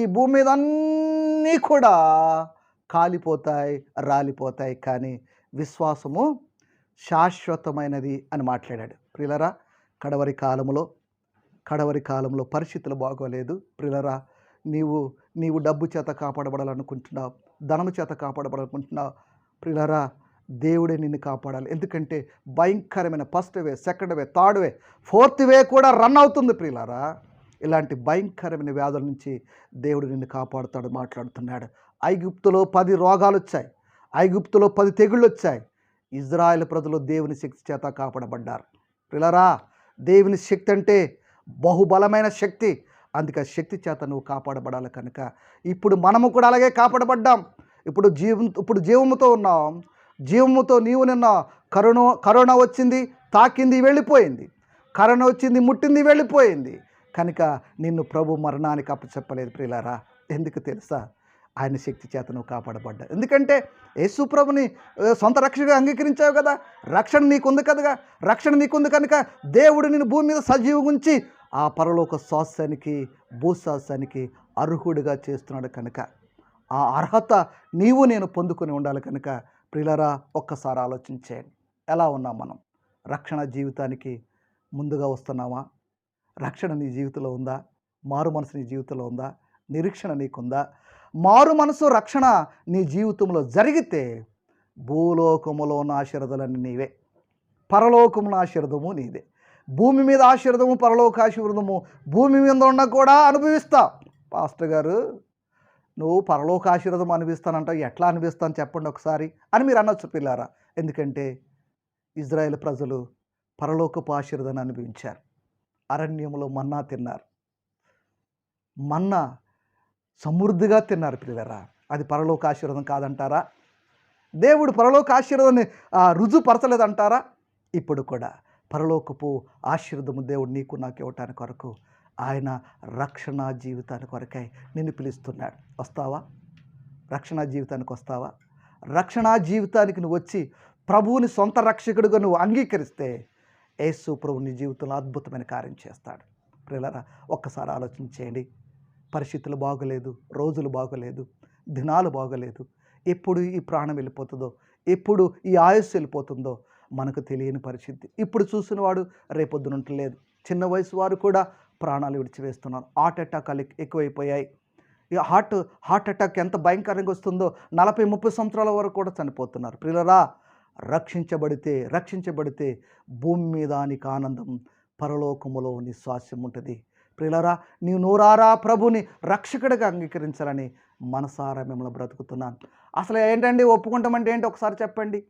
ఈ భూమి మీద అన్నీ కూడా కాలిపోతాయి, రాలిపోతాయి, కానీ విశ్వాసము శాశ్వతమైనది అని మాట్లాడాడు. ప్రియులారా, కడవరి కాలంలో పరిస్థితులు బాగోలేదు. ప్రియులారా, నీవు డబ్బు చేత కాపాడబడాలనుకుంటున్నావు, ధనము చేత కాపాడబడాలనుకుంటున్నావు. ప్రియులారా, దేవుడే నిన్ను కాపాడాలి. ఎందుకంటే భయంకరమైన first way, second way, third వే, ఫోర్త్ వే కూడా రన్ అవుతుంది ప్రియులారా. ఇలాంటి భయంకరమైన వ్యాధుల నుంచి దేవుడు నిన్ను కాపాడుతాడు మాట్లాడుతున్నాడు. ఐగుప్తులో 10 రోగాలు వచ్చాయి, ఐగుప్తులో 10 తెగుళ్ళు వచ్చాయి. ఇజ్రాయెల్ ప్రజలు దేవుని శక్తి చేత కాపాడబడ్డారు. ప్రియులారా, దేవుని శక్తి అంటే బహుబలమైన శక్తి. అందుకే ఆ శక్తి చేత నువ్వు కాపాడబడాలి కనుక ఇప్పుడు మనము కూడా అలాగే కాపాడబడ్డాం. ఇప్పుడు జీవముతో ఉన్నాం. జీవముతో నీవు నిన్న కరోనా వచ్చింది, తాకింది, వెళ్ళిపోయింది. కరోనా వచ్చింది, ముట్టింది, వెళ్ళిపోయింది. కనుక నిన్ను ప్రభు మరణానికి అప్పచెప్పలేదు ప్రియులారా. ఎందుకు తెలుసా? ఆయన శక్తి చేత నువ్వు కాపాడబడ్డా. ఎందుకంటే యేసు ప్రభుని సొంత రక్షణగా అంగీకరించావు కదా, రక్షణ నీకుంది కదగా. రక్షణ నీకుంది కనుక దేవుడు నిన్ను భూమి మీద సజీవం ఉంచి ఆ పరలోక శ్వాసానికి, భూశ్వాసానికి అర్హుడిగా చేస్తున్నాడు కనుక ఆ అర్హత నీవు నేను పొందుకొని ఉండాలి కనుక ప్రియులారా, ఒక్కసారి ఆలోచించేయండి. ఎలా ఉన్నాం మనం? రక్షణ జీవితానికి ముందుగా వస్తున్నావా? రక్షణ నీ జీవితంలో ఉందా? మారు మనసు నీ జీవితంలో ఉందా? నిరీక్షణ నీకుందా? మారు మనసు రక్షణ నీ జీవితంలో జరిగితే భూలోకములో ఉన్న ఆశీర్వాదాలన్నీ నీవే, పరలోకమున ఆశీర్వాదము నీదే. భూమి మీద ఆశీర్వాదము, పరలోక ఆశీర్వాదము భూమి మీద ఉన్న కూడా అనుభవిస్తా. పాస్టర్ గారు, నువ్వు పరలోక ఆశీర్వాదం అనిపిస్తానంటావు, ఎట్లా అనిపిస్తాను చెప్పండి ఒకసారి అని మీరు అనొచ్చు పిల్లారా. ఎందుకంటే ఇజ్రాయేల్ ప్రజలు పరలోకపు ఆశీర్వాదాన్ని అనుభవించారు. అరణ్యంలో మన్నా తిన్నారు. మన్నా సమృద్ధిగా తిన్నారు పిల్లరా. అది పరలోక ఆశీర్వాదం కాదంటారా? దేవుడు పరలోక ఆశీర్వాదాన్ని రుజుపరచలేదంటారా? ఇప్పుడు కూడా పరలోకపు ఆశీర్వాదము దేవుడు నీకు నాకు ఇవ్వటానికి కొరకు ఆయన రక్షణ జీవితానికి కొరకై నిన్ను పిలుస్తున్నాడు. వస్తావా? రక్షణ జీవితానికి వస్తావా? రక్షణ జీవితానికి నువ్వు వచ్చి ప్రభువుని సొంత రక్షకుడిగా నువ్వు అంగీకరిస్తే యేసు ప్రభు నీ జీవితంలో అద్భుతమైన కార్యం చేస్తాడు. ప్రియులారా, ఒక్కసారి ఆలోచన చేయండి. పరిస్థితులు బాగోలేదు, రోజులు బాగోలేదు, దినాలు బాగోలేదు. ఎప్పుడు ఈ ప్రాణం వెళ్ళిపోతుందో, ఎప్పుడు ఈ ఆయుస్సు వెళ్ళిపోతుందో మనకు తెలియని పరిస్థితి. ఇప్పుడు చూసిన వాడు రేపొద్దున ఉండలేదు. చిన్న వయసు వారు కూడా ప్రాణాలు విడిచివేస్తున్నారు. హార్ట్ అటాక్లు ఎక్కువైపోయాయి. ఈ హార్ట్ అటాక్ ఎంత భయంకరంగా వస్తుందో 40-30 సంవత్సరాల వరకు కూడా చనిపోతున్నారు. ప్రియులారా, రక్షించబడితే భూమి మీద నీకు ఆనందం, పరలోకములో నీ స్వాస్యం ఉంటుంది. ప్రియులారా, నీవు నోరారా ప్రభుని రక్షకుడిగా అంగీకరించాలని మనసారా మిమ్మల్ని బ్రతుకుతున్నాను. అసలు ఏంటండి ఒప్పుకుంటామంటే ఏంటి ఒకసారి చెప్పండి.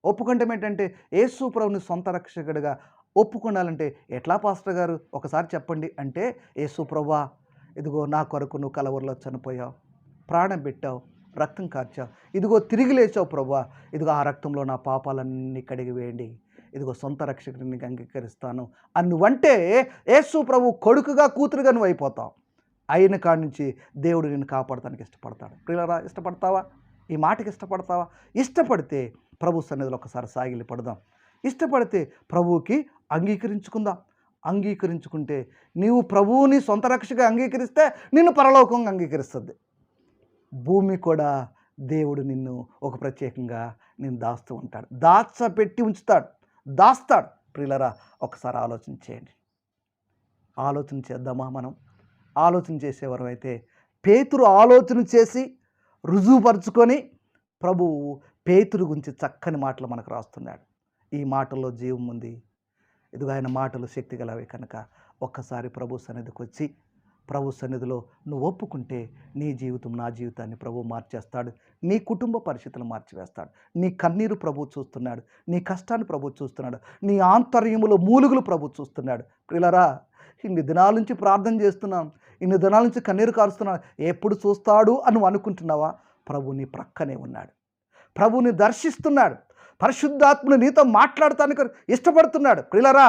ఒప్పుకుంటాం ఏంటంటే యేసు ప్రభుని సొంత రక్షకుడిగా ఒప్పుకోవాలంటే ఎట్లా పాస్టర్ గారు ఒకసారి చెప్పండి అంటే, యేసు ప్రభువా, ఇదిగో నా కొరకు నువ్వు కలవరిలో చనిపోయావు, ప్రాణం పెట్టావు, రక్తం కార్చావు, ఇదిగో తిరిగి లేచావు ప్రభువా, ఇదిగో ఆ రక్తంలో నా పాపాలన్నీ కడిగి వేయండి, ఇదిగో సొంత రక్షకుడిని అంగీకరిస్తాను అని నువ్వంటే యేసు ప్రభు కొడుకుగా కూతురుగా నువ్వు అయిపోతావు. అయిన కాడి నుంచి దేవుడు నిన్ను కాపాడటానికి ఇష్టపడతాడు. ప్రియులారా, ఇష్టపడతావా? ఈ మాటకి ఇష్టపడతావా? ఇష్టపడితే ప్రభు సన్నిధిలో ఒకసారి సాగిలి పడదాం. ఇష్టపడితే ప్రభువుకి అంగీకరించుకుందాం. అంగీకరించుకుంటే నీవు ప్రభువుని సొంత రక్షగా అంగీకరిస్తే నిన్ను పరలోకంగా అంగీకరిస్తుంది. భూమి కూడా దేవుడు నిన్ను ఒక ప్రత్యేకంగా నేను దాస్తూ ఉంటాడు, దాచపెట్టి ఉంచుతాడు, దాస్తాడు. ప్రియులారా, ఒకసారి ఆలోచన చేయండి. ఆలోచన చేద్దామా? మనం ఆలోచన చేసేవారు అయితే పేతురు ఆలోచన చేసి రుజువుపరుచుకొని ప్రభువు పేతురు గురించి చక్కని మాటలు మనకు రాస్తున్నాడు. ఈ మాటల్లో జీవం ఉంది. ఇదిగో ఆయన మాటలు శక్తి గలవి కనుక ఒక్కసారి ప్రభు సన్నిధికి వచ్చి ప్రభు సన్నిధిలో నువ్వు ఒప్పుకుంటే నీ జీవితం, నా జీవితాన్ని ప్రభు మార్చేస్తాడు. నీ కుటుంబ పరిస్థితులు మార్చివేస్తాడు. నీ కన్నీరు ప్రభు చూస్తున్నాడు, నీ కష్టాన్ని ప్రభు చూస్తున్నాడు, నీ ఆంతర్యములో మూలుగులు ప్రభు చూస్తున్నాడు. ప్రియులారా, ఇన్ని దినాల నుంచి ప్రార్థన చేస్తున్నాను, ఇన్ని దినాల నుంచి కన్నీరు కారుస్తున్నాను, ఎప్పుడు చూస్తాడు అని నువ్వు అనుకుంటున్నావా? ప్రభు నీ ప్రక్కనే ఉన్నాడు. ప్రభుని దర్శిస్తున్నాడు. పరిశుద్ధాత్మను నీతో మాట్లాడటానికి ఇష్టపడుతున్నాడు. ప్రియులారా,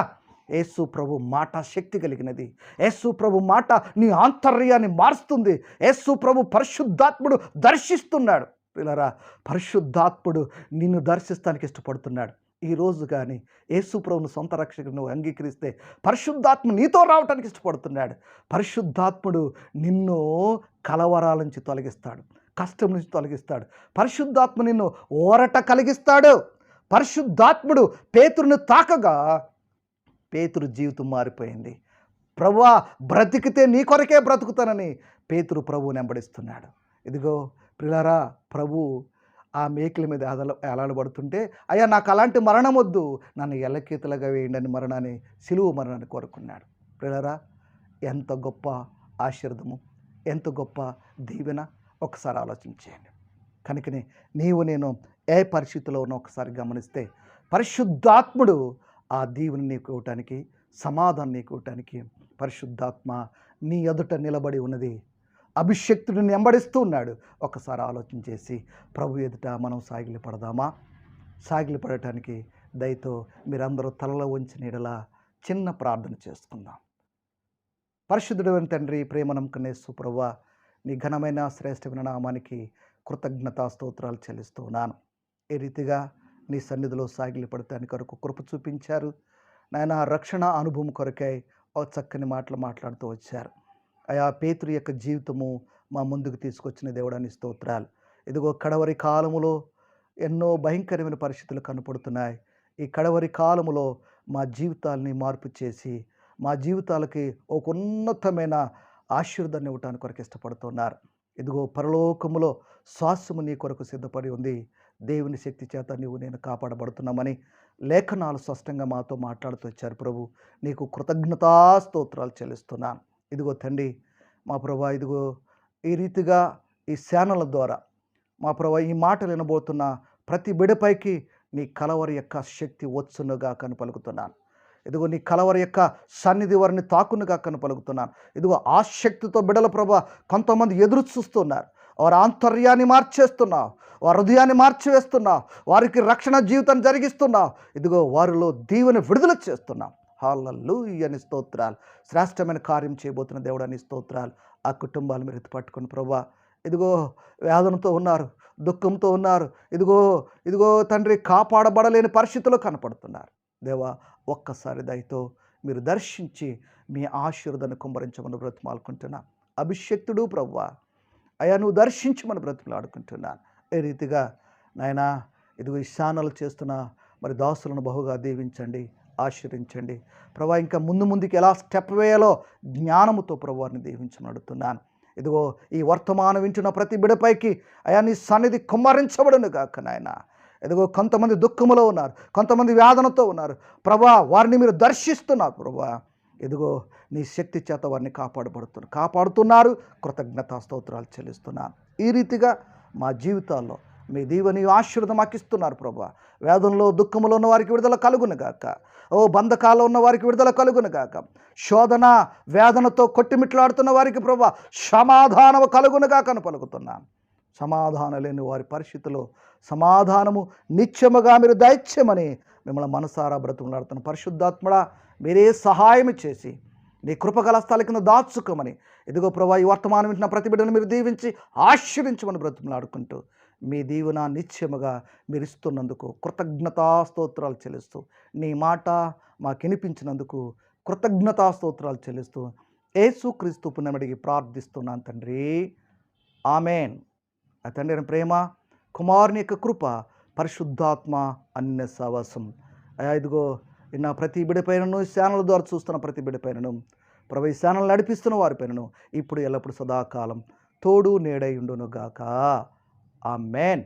యేసు ప్రభు మాట శక్తి కలిగినది. యేసు ప్రభు మాట నీ ఆంతర్యాన్ని మారుస్తుంది. యేసు ప్రభు పరిశుద్ధాత్ముడు దర్శిస్తున్నాడు. ప్రియులారా, పరిశుద్ధాత్ముడు నిన్ను దర్శిస్తానికి ఇష్టపడుతున్నాడు. ఈరోజు కానీ యేసు ప్రభును సొంత రక్షకుడు నువ్వు అంగీకరిస్తే పరిశుద్ధాత్మ నీతో రావటానికి ఇష్టపడుతున్నాడు. పరిశుద్ధాత్ముడు నిన్ను కలవరాల నుంచి తొలగిస్తాడు, కష్టం నుంచి తొలగిస్తాడు. పరిశుద్ధాత్మ నిన్ను ఓరట కలిగిస్తాడు. పరిశుద్ధాత్ముడు పేతురుని తాకగా పేతురు జీవితం మారిపోయింది. ప్రభువా, బ్రతికితే నీ కొరకే బ్రతుకుతానని పేతురు ప్రభువుని వెంబడిస్తున్నాడు. ఇదిగో ప్రియులారా, ప్రభు ఆ మేకుల మీద ఏలాడబడుతుంటే, అయ్యా నాకు అలాంటి మరణం వద్దు, నన్ను ఎల్లకీతలుగా వేయండి అని మరణాన్ని, సిలువ మరణాన్ని కోరుకున్నాడు. ప్రియులారా, ఎంత గొప్ప ఆశీర్వాదము, ఎంత గొప్ప దీవెన ఒకసారి ఆలోచించేయండి. కనుకనే నీవు నేను ఏ పరిస్థితిలో ఉన్నా ఒకసారి గమనిస్తే పరిశుద్ధాత్ముడు ఆ దీవెని నీకు ఇవ్వటానికి, సమాధానం నీకు ఇవ్వటానికి పరిశుద్ధాత్మ నీ ఎదుట నిలబడి ఉన్నది. అభిషక్తుడిని వెంబడిస్తూ ఉన్నాడు. ఒకసారి ఆలోచన చేసి ప్రభు ఎదుట మనం సాగిలపడదామా? సాగిలపడటానికి దయతో మీరందరూ తలలో ఉంచిన యెడల చిన్న ప్రార్థన చేసుకుందాం. పరిశుద్ధుడైన తండ్రి, ప్రేమ నమ్మకం యేసు ప్రభువా, నీ ఘనమైన శ్రేష్టమైన నామానికి కృతజ్ఞతా స్తోత్రాలు చెల్లిస్తున్నాను. ఈ రీతిగా నీ సన్నిధిలో సాగిలపడటానికి కొరకు కృప చూపించారు నాయన. రక్షణ అనుభవం కొరకై ఒక చక్కని మాటలు మాట్లాడుతూ వచ్చారు. అయా పేతురు యొక్క జీవితము మా ముందుకు తీసుకొచ్చిన దేవుడాని స్తోత్రాలు. ఇదిగో కడవరి కాలములో ఎన్నో భయంకరమైన పరిస్థితులు కనపడుతున్నాయి. ఈ కడవరి కాలములో మా జీవితాలని మార్పు చేసి మా జీవితాలకి ఒక ఉన్నతమైన ఆశీర్వాదాన్ని ఇవ్వటానికి కొరకు ఇష్టపడుతున్నారు. ఇదిగో పరలోకములో శ్వాసము నీ కొరకు సిద్ధపడి ఉంది. దేవుని శక్తి చేత నీవు నేను కాపాడబడుతున్నామని లేఖనాలు స్పష్టంగా మాతో మాట్లాడుతూ వచ్చారు. ప్రభు నీకు కృతజ్ఞతా స్తోత్రాలు చెల్లిస్తున్నాను. ఇదిగో తండ్రి, మా ప్రభా, ఇదిగో ఈ రీతిగా ఈ ఛానళ్ళ ద్వారా మా ప్రభా ఈ మాటలు వినబోతున్న ప్రతి బిడపైకి నీ కలవరి యొక్క శక్తి వచ్చునుగా కను పలుకుతున్నాను. ఇదిగో నీ కలవరి యొక్క సన్నిధి వారిని తాకునుగా కను పలుకుతున్నాను. ఇదిగో ఆ శక్తితో బిడల ప్రభా కొంతమంది ఎదురు చూస్తున్నారు. వారి ఆంతర్యాన్ని మార్చేస్తున్నావు, వారి హృదయాన్ని మార్చివేస్తున్నావు, వారికి రక్షణ జీవితాన్ని జరిగిస్తున్నావు. ఇదిగో వారిలో దీవెన విడుదల చేస్తున్నావు. హల్లెలూయా అని స్తోత్రాలు. శ్రేష్టమైన కార్యం చేయబోతున్న దేవుడాని స్తోత్రాలు. ఆ కుటుంబాలు మీరు ఎత్తుపట్టుకుని ప్రభా, ఇదిగో వేదనతో ఉన్నారు, దుఃఖంతో ఉన్నారు. ఇదిగో ఇదిగో తండ్రి, కాపాడబడలేని పరిస్థితుల్లో కనపడుతున్నారు. దేవా, ఒక్కసారి దయతో మీరు దర్శించి మీ ఆశీర్వాదాన్ని కుమ్మరించమని బ్రతిమాలుకుంటున్నా. అభిషక్తుడు ప్రభువా, అయ్యా నువ్వు దర్శించమని బ్రతిమలాడుకుంటున్నాను. ఏ రీతిగా నాయనా ఇదిగో ఈ ఛానల్ చేస్తున్న మరి దాసులను బహుగా దీవించండి, ఆశీర్వించండి ప్రభా. ఇంకా ముందుకి ఎలా స్టెప్ వేయాలో జ్ఞానముతో ప్రభువారిని దీవించమని అడుగుతున్నాను. ఇదిగో ఈ వర్తమానం వింటున్న ప్రతి బిడపైకి అయా నీ సన్నిధి కుమ్మరించబడును గాక నాయన. ఇదిగో కొంతమంది దుఃఖములో ఉన్నారు, కొంతమంది వేదనతో ఉన్నారు ప్రభా, వారిని మీరు దర్శిస్తున్నారు ప్రభా. ఇదిగో నీ శక్తి చేత వారిని కాపాడుతున్నారు. కృతజ్ఞతా స్తోత్రాలు చెల్లిస్తున్నాను. ఈ రీతిగా మా జీవితాల్లో మీ దీవెని ఆశీర్వాదం మాకిస్తున్నారు ప్రభా. వేదనలో దుఃఖములో ఉన్న వారికి విడుదల కలుగునుగాక. ఓ బంధకాల్లో ఉన్న వారికి విడుదల కలుగునుగాక. శోధన వేదనతో కొట్టిమిట్లాడుతున్న వారికి ప్రభా సమాధానము కలుగునుగాక అని పలుకుతున్నాను. సమాధానం లేని వారి పరిస్థితిలో సమాధానము నిత్యముగా మీరు దయచేయమని మిమ్మల్ని మనసారా బ్రతుకులాడుతున్న పరిశుద్ధాత్మడా, మీరే సహాయం చేసి నీ కృపగల స్థల కింద దాచుకోమని ఇదిగో ప్రభా ఈ వర్తమానం వింటున్న ప్రతి బిడ్డను మీరు దీవించి ఆశీర్వించమని బ్రతుకులాడుకుంటూ మీ దీవెన నిత్యముగా మీరు ఇస్తున్నందుకు కృతజ్ఞతా స్తోత్రాలు చెల్లిస్తూ, నీ మాట మాకు వినిపించినందుకు కృతజ్ఞతా స్తోత్రాలు చెల్లిస్తూ యేసుక్రీస్తు పుణ్యమడిగి ప్రార్థిస్తున్నాను తండ్రి, ఆమెన్. ఆ తండ్రి ప్రేమ, కుమారుని యొక్క కృప, పరిశుద్ధాత్మ అన్య సహవాసం ఇదిగో నా ప్రతి బిడపైనను, ఛానల్ ద్వారా చూస్తున్న ప్రతి బిడపైనను ప్రభు ఈ ఛానల్ నడిపిస్తున్న వారిపైనను ఇప్పుడు ఎల్లప్పుడు సదాకాలం తోడు నీడై ఉండును గాక. ఆమేన్.